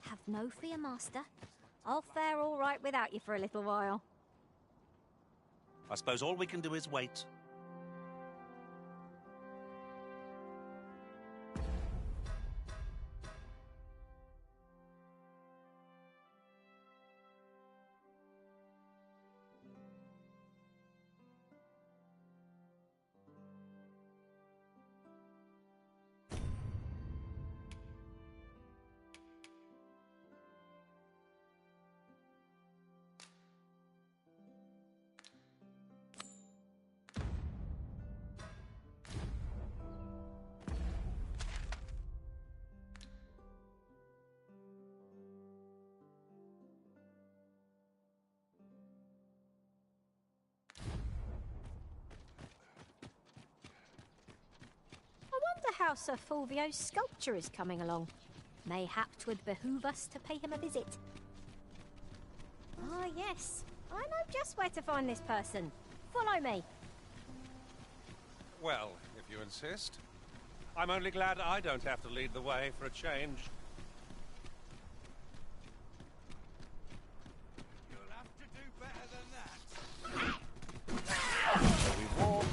Have no fear, Master. I'll fare all right without you for a little while. I suppose all we can do is wait. How Sir Fulvio's sculpture is coming along. Mayhap 'twould behoove us to pay him a visit. Ah, yes. I know just where to find this person. Follow me. Well, if you insist. I'm only glad I don't have to lead the way for a change. You'll have to do better than that. We walk.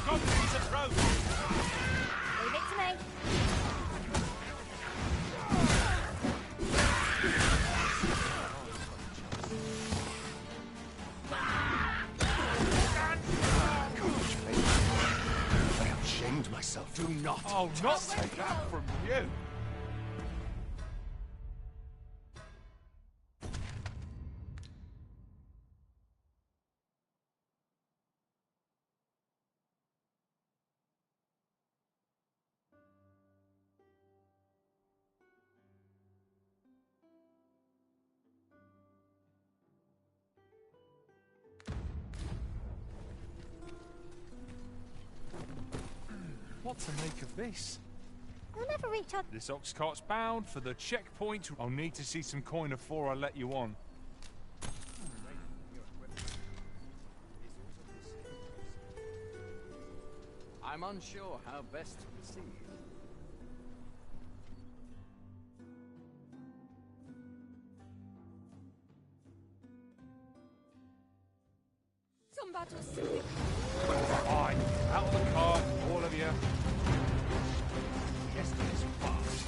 Goblins approach! Leave it to me. I have shamed myself. Do not. I'll not take that from you. What to make of this? You'll never reach our... This ox cart's bound for the checkpoint. I'll need to see some coin before I let you on. I'm unsure how best to proceed. Some battles simply... Fine. Out of the car, all of you. Yesterday's fast.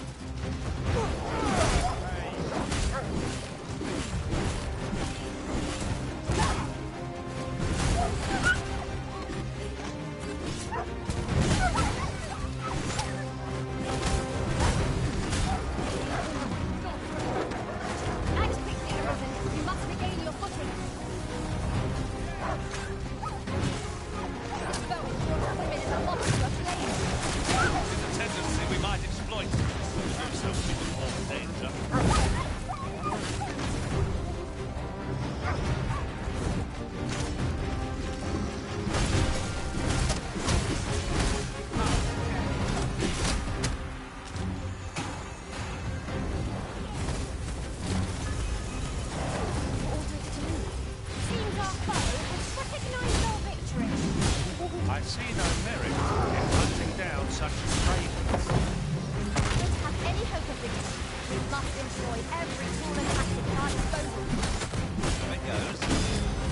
Act quickly, Arisen. You must regain your footing. This boat with women is a monster aflame. It's a tendency we might exploit. To do so would be more danger. Seems our foe has recognized our victory. I see no merit in hunting down such ravens. Don't have any hope of this. We must employ every tool and tactic at our disposal. So it goes.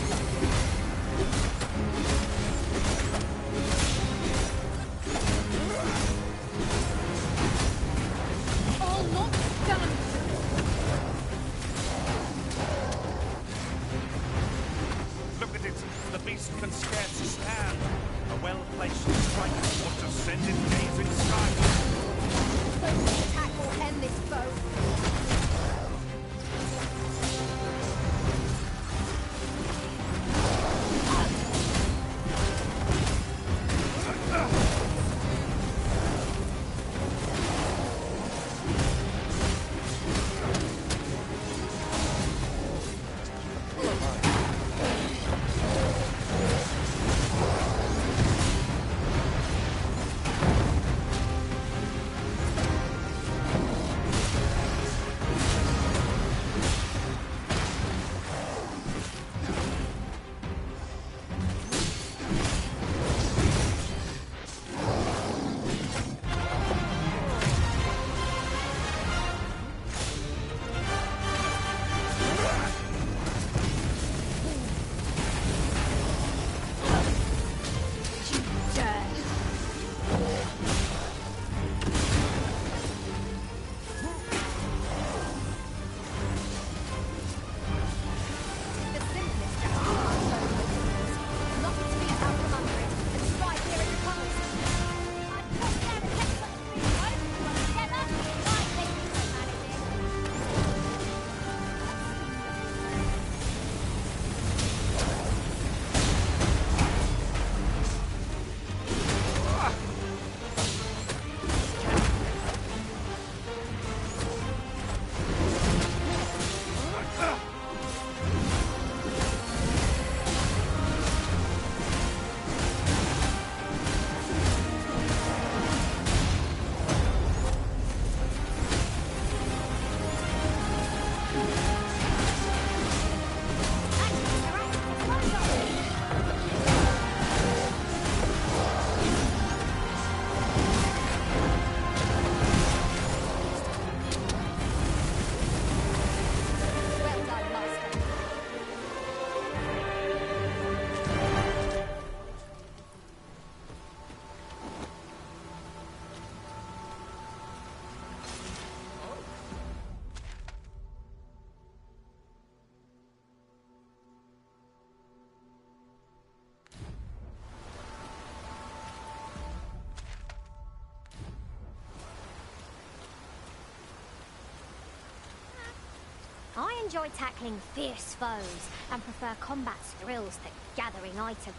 I enjoy tackling fierce foes and prefer combat's thrills to gathering items.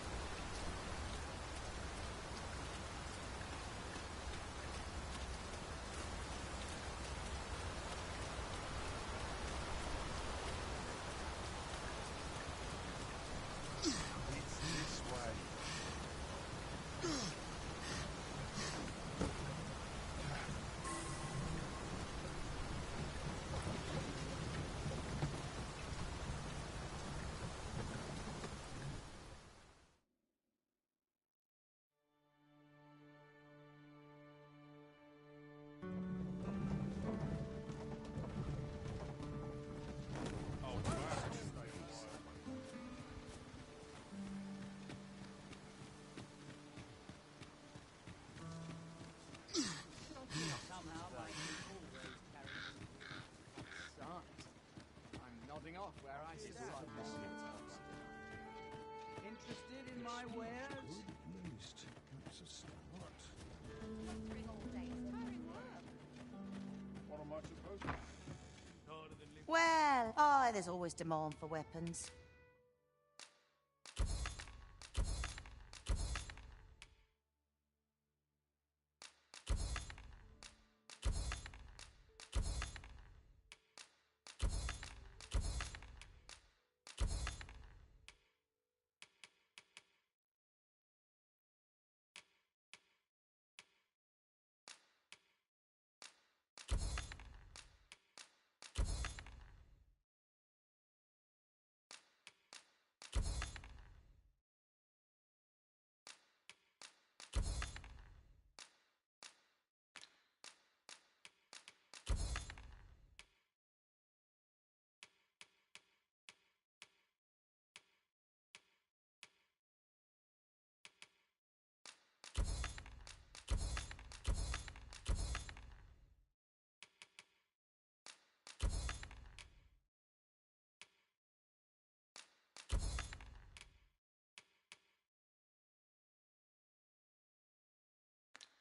Off where I start. Interested in my wares? At least that's a start. What am I supposed to do? Well, there's always demand for weapons.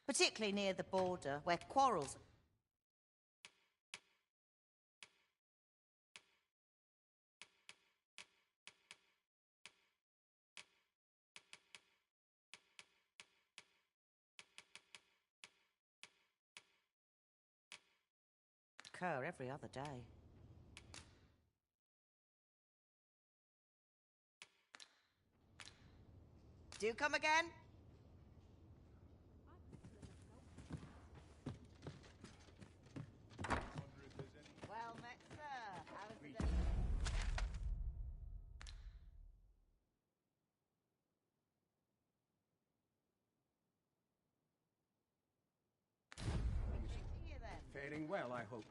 Particularly near the border, where quarrels... occur every other day. Do come again? Well met, sir. How's the day? Faring well, I hope.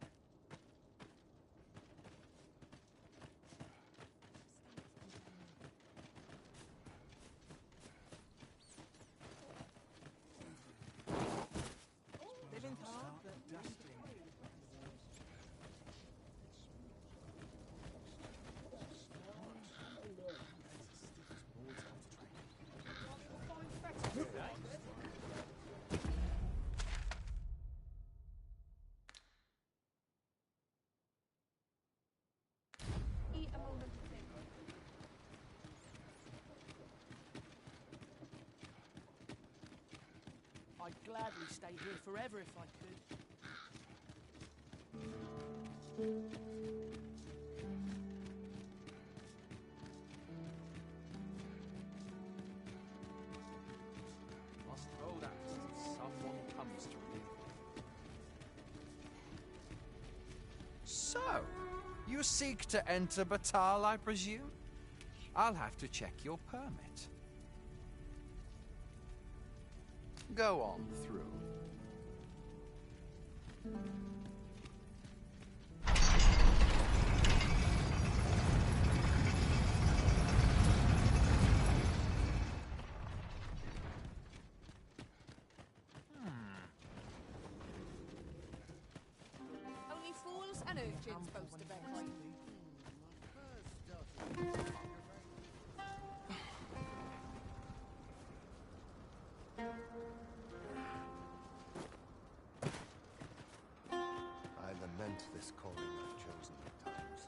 I'd gladly stay here forever if I could. Must hold out till someone comes to relieve me. So, you seek to enter Batal, I presume? I'll have to check your permit. Go on through. Only fools and urchins boast of their kind. I lament this calling I've chosen at times.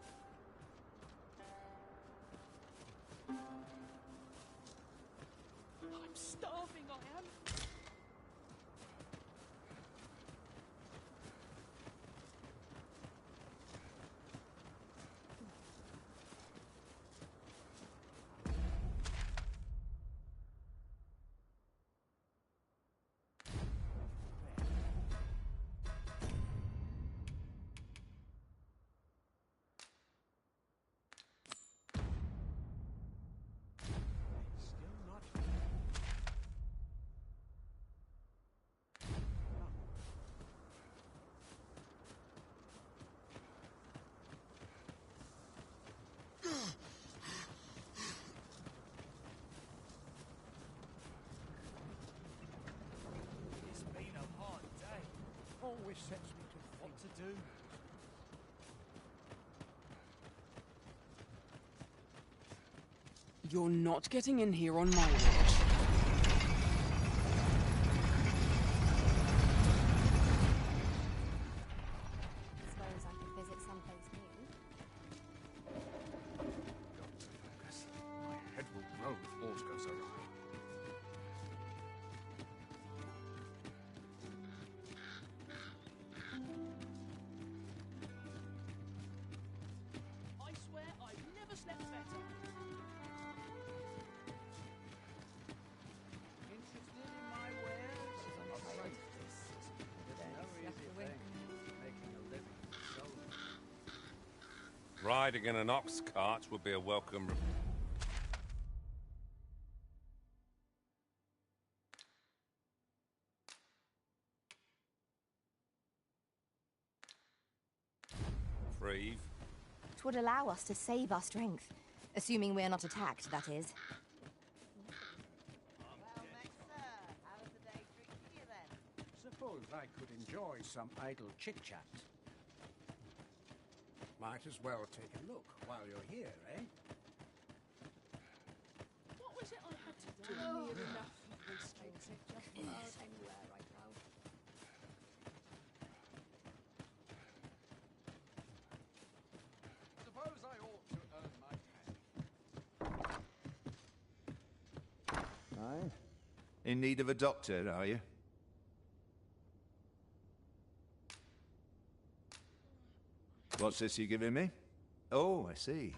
always sets me to what to do. You're not getting in here on my watch. Suppose I could visit someplace new. Focus. My head will roll if aught goes awry. I swear I've never slept better. Interested in my wares? I'm afraid this is no easy thing. Making a living so. Riding in an ox cart would be a welcome. Reeve. It would allow us to save our strength. Assuming we're not attacked, that is. Suppose I could enjoy some idle chit-chat. Might as well take a look while you're here, eh? What was it I had to do? Near enough of this makes it just about anywhere right now. Suppose I ought to earn my pay. Aye. In need of a doctor, are you? What's this you're giving me? Oh, I see.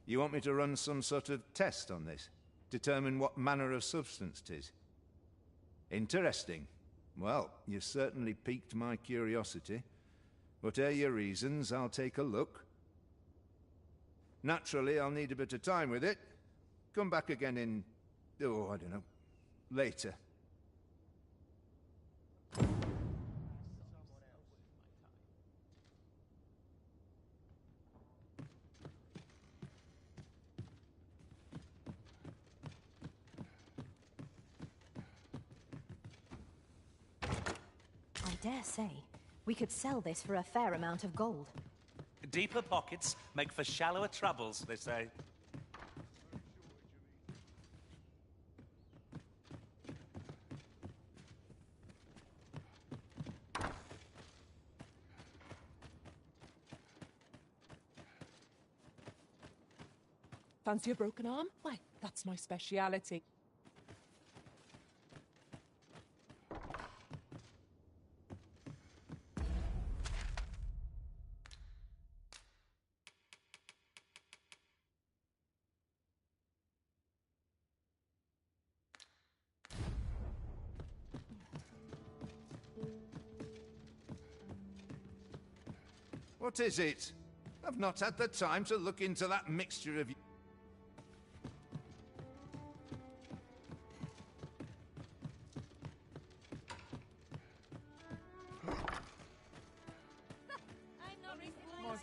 You want me to run some sort of test on this? Determine what manner of substance 'tis? Interesting. Well, you've certainly piqued my curiosity. Whatever your reasons, I'll take a look. Naturally, I'll need a bit of time with it. Come back again in... oh, I don't know. Later. I dare say, we could sell this for a fair amount of gold. Deeper pockets make for shallower troubles, they say. Fancy a broken arm? Why, that's my speciality. What is it? I've not had the time to look into that mixture of...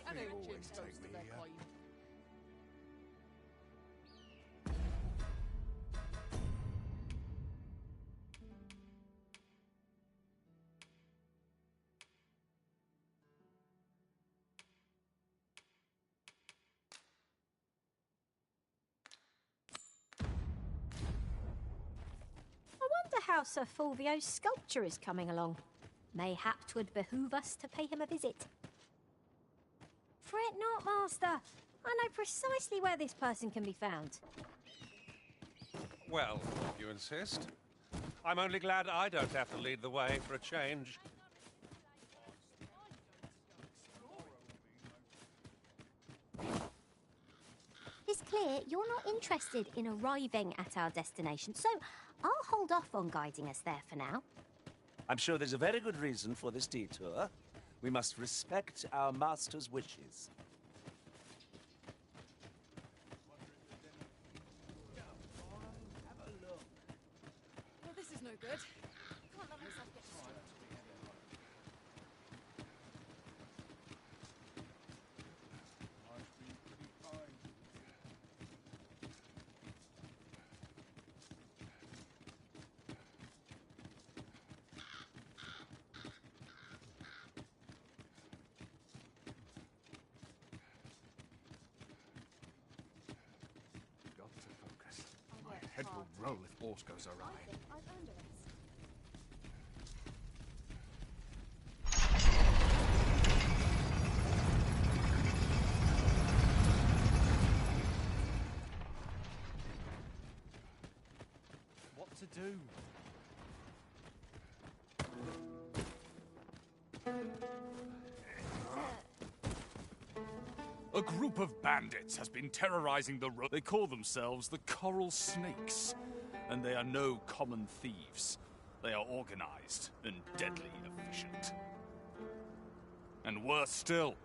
And they always toast to their coin. I wonder how Sir Fulvio's sculpture is coming along. Mayhap 'twould behoove us to pay him a visit. Fret not, Master. I know precisely where this person can be found. Well, if you insist. I'm only glad I don't have to lead the way for a change. It's clear you're not interested in arriving at our destination, so I'll hold off on guiding us there for now. I'm sure there's a very good reason for this detour. We must respect our master's wishes. Well, this is no good. Can't let myself get distracted. grow if aught goes awry. I think I've earned a rest. What to do? A group of bandits has been terrorizing the road. They call themselves the Coral Snakes, and they are no common thieves. They are organized and deadly efficient. And worse still,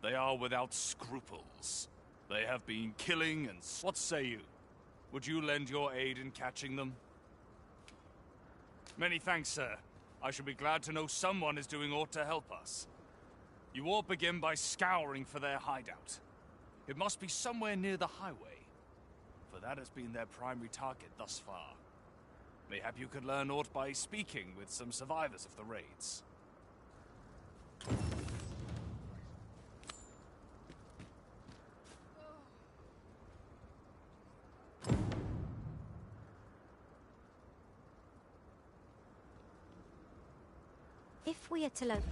they are without scruples. They have been killing and... What say you? Would you lend your aid in catching them? Many thanks, sir. I shall be glad to know someone is doing aught to help us. You all begin by scouring for their hideout. It must be somewhere near the highway, for that has been their primary target thus far. Mayhap you could learn aught by speaking with some survivors of the raids. If we are to locate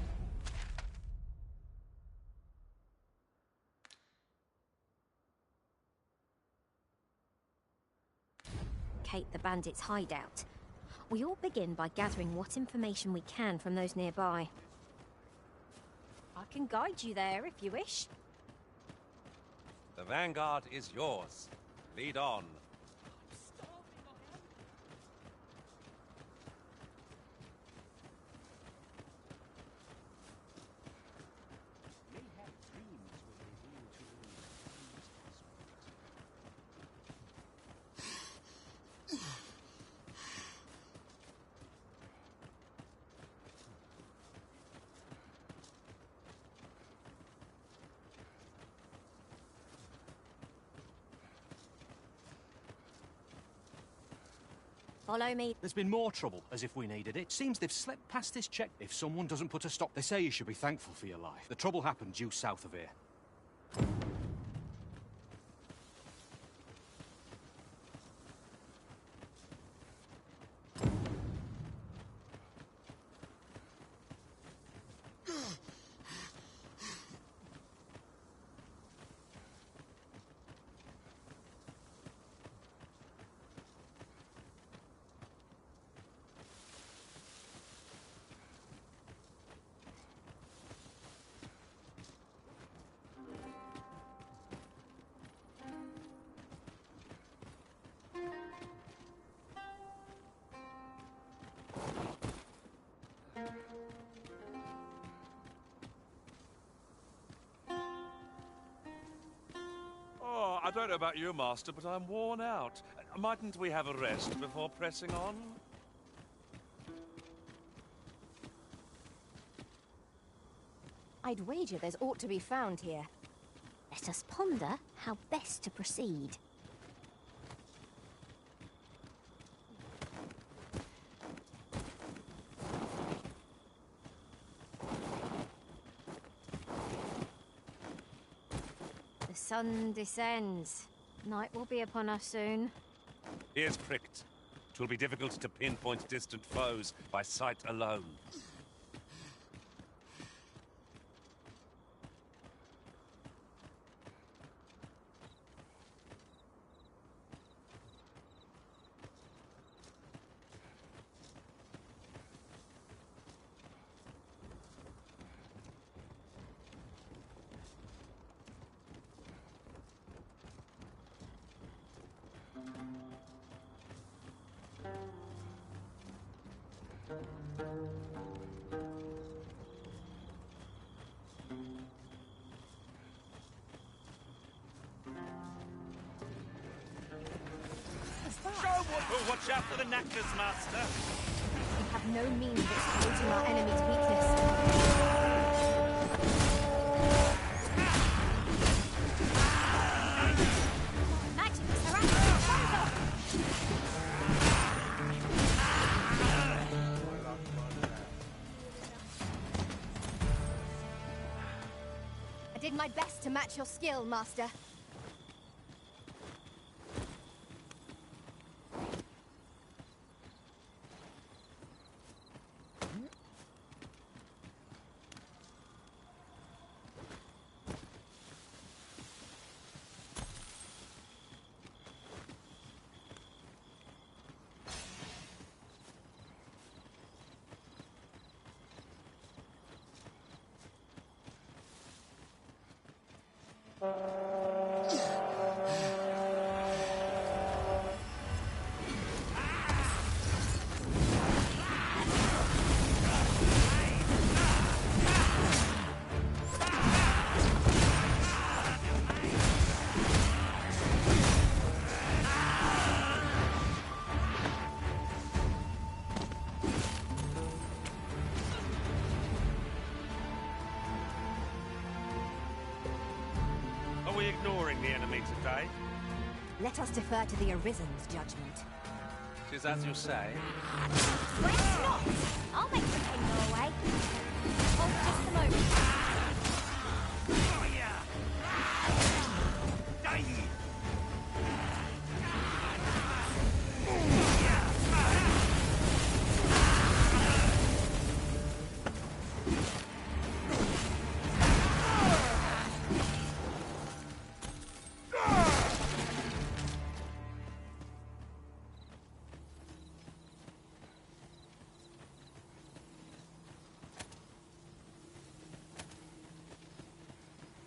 the bandits' hideout, we all begin by gathering what information we can from those nearby. I can guide you there if you wish. The vanguard is yours. Lead on. Follow me. There's been more trouble, as if we needed it. Seems they've slept past this check. If someone doesn't put a stop, they say you should be thankful for your life. The trouble happened due south of here. I don't know about you, Master, but I'm worn out. Mightn't we have a rest before pressing on? I'd wager there's aught to be found here. Let us ponder how best to proceed. The sun descends. Night will be upon us soon. Ears pricked. 'Twill be difficult to pinpoint distant foes by sight alone. Oh, watch out for the knackers, Master! We have no means of exploiting our enemy's weakness. Magic is harassing. I did my best to match your skill, Master. Are we ignoring the enemy today? Let us defer to the Arisen's judgment. Tis as you say. Sweat not! I'll make the pain go away. Hold just a moment.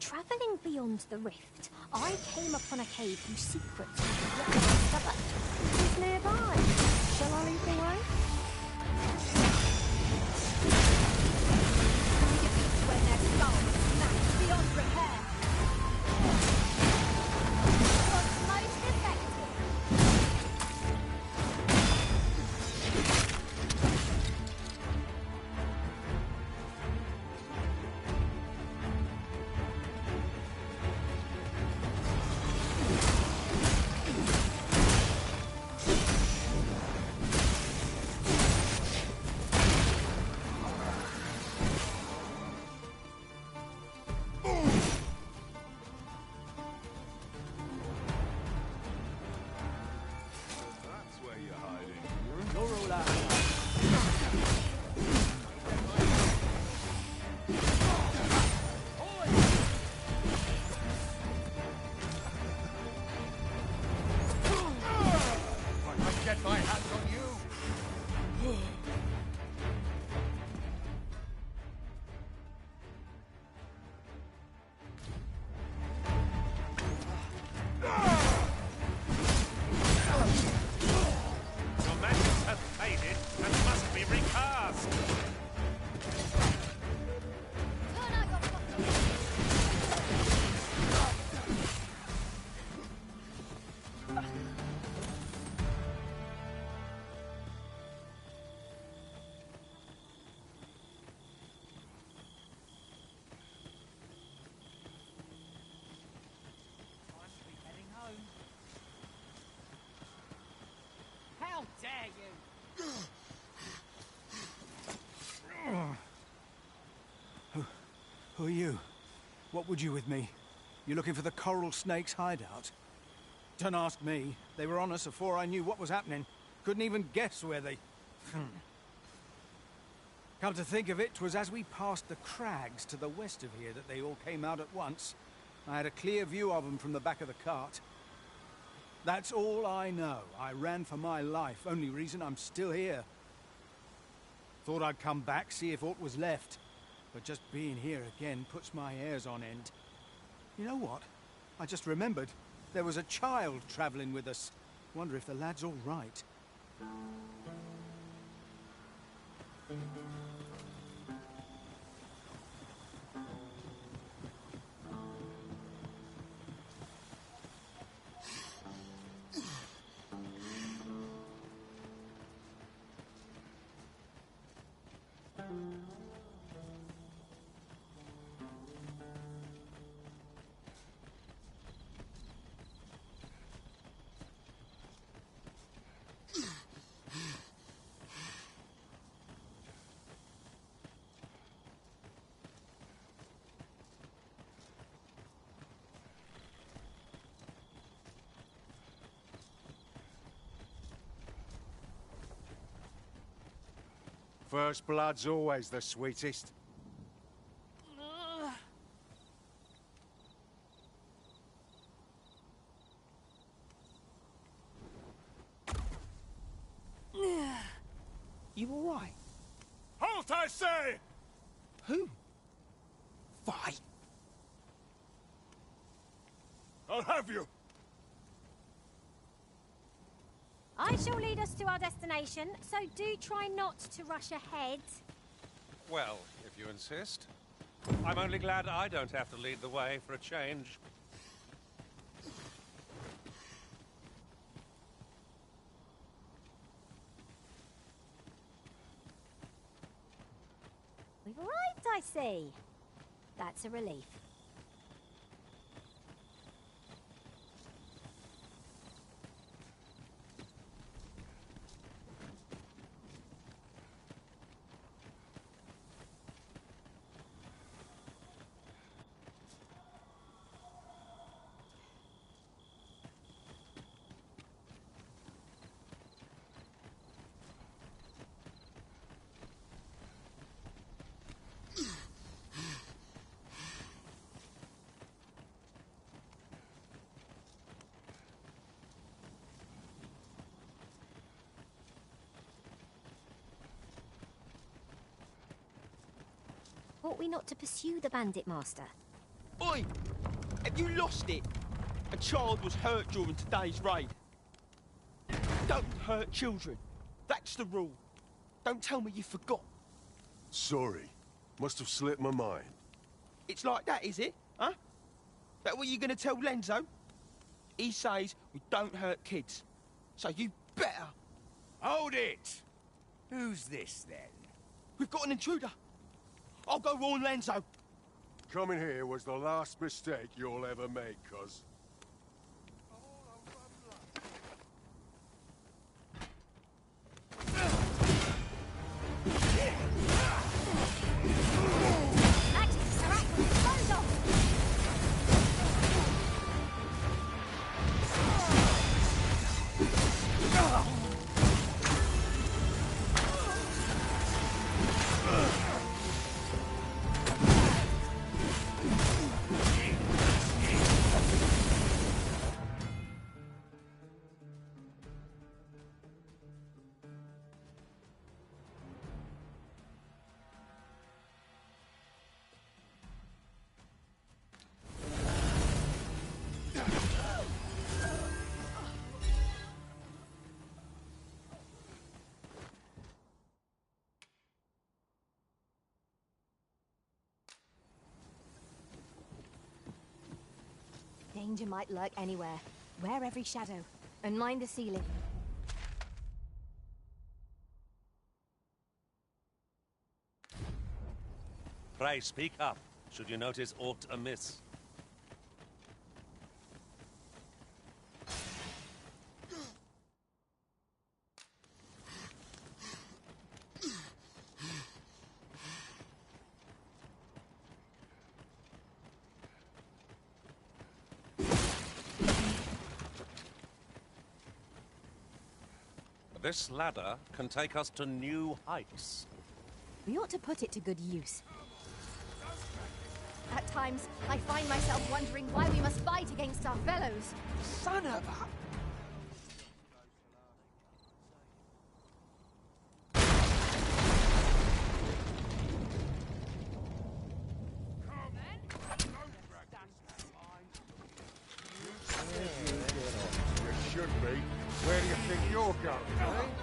Travelling beyond the rift, I came upon a cave whose secrets we could yet discover. It is nearby. Shall I lead the way? When their skulls smashed beyond repair. What's most effective? How dare you! Who are you? What would you with me? You looking for the coral snake's hideout? Don't ask me. They were on us before I knew what was happening. Couldn't even guess where they... Come to think of it, 'twas as we passed the crags to the west of here that they all came out at once. I had a clear view of them from the back of the cart. That's all I know. I ran for my life. Only reason I'm still here. Thought I'd come back, see if aught was left. But just being here again puts my hairs on end. You know what? I just remembered. There was a child travelling with us. Wonder if the lad's all right. First blood's always the sweetest. You all right? Halt, I say! Who? Fight! I'll have you! I shall lead us to our destination, so do try not to rush ahead. Well, if you insist. I'm only glad I don't have to lead the way for a change. We've arrived, I see. That's a relief. Ought we not to pursue the bandit master? Oi! Have you lost it? A child was hurt during today's raid. Don't hurt children. That's the rule. Don't tell me you forgot. Sorry. Must have slipped my mind. It's like that, is it? Huh? That what you're gonna tell Lenzo? He says we don't hurt kids. So you better... Hold it! Who's this, then? We've got an intruder. I'll go warn Lenzo. Coming here was the last mistake you'll ever make, cuz. Danger might lurk anywhere. Wear every shadow, and mind the ceiling. Pray, speak up, should you notice aught amiss. This ladder can take us to new heights. We ought to put it to good use. At times, I find myself wondering why we must fight against our fellows. Son of a... You should be. Where do you think you're going, eh?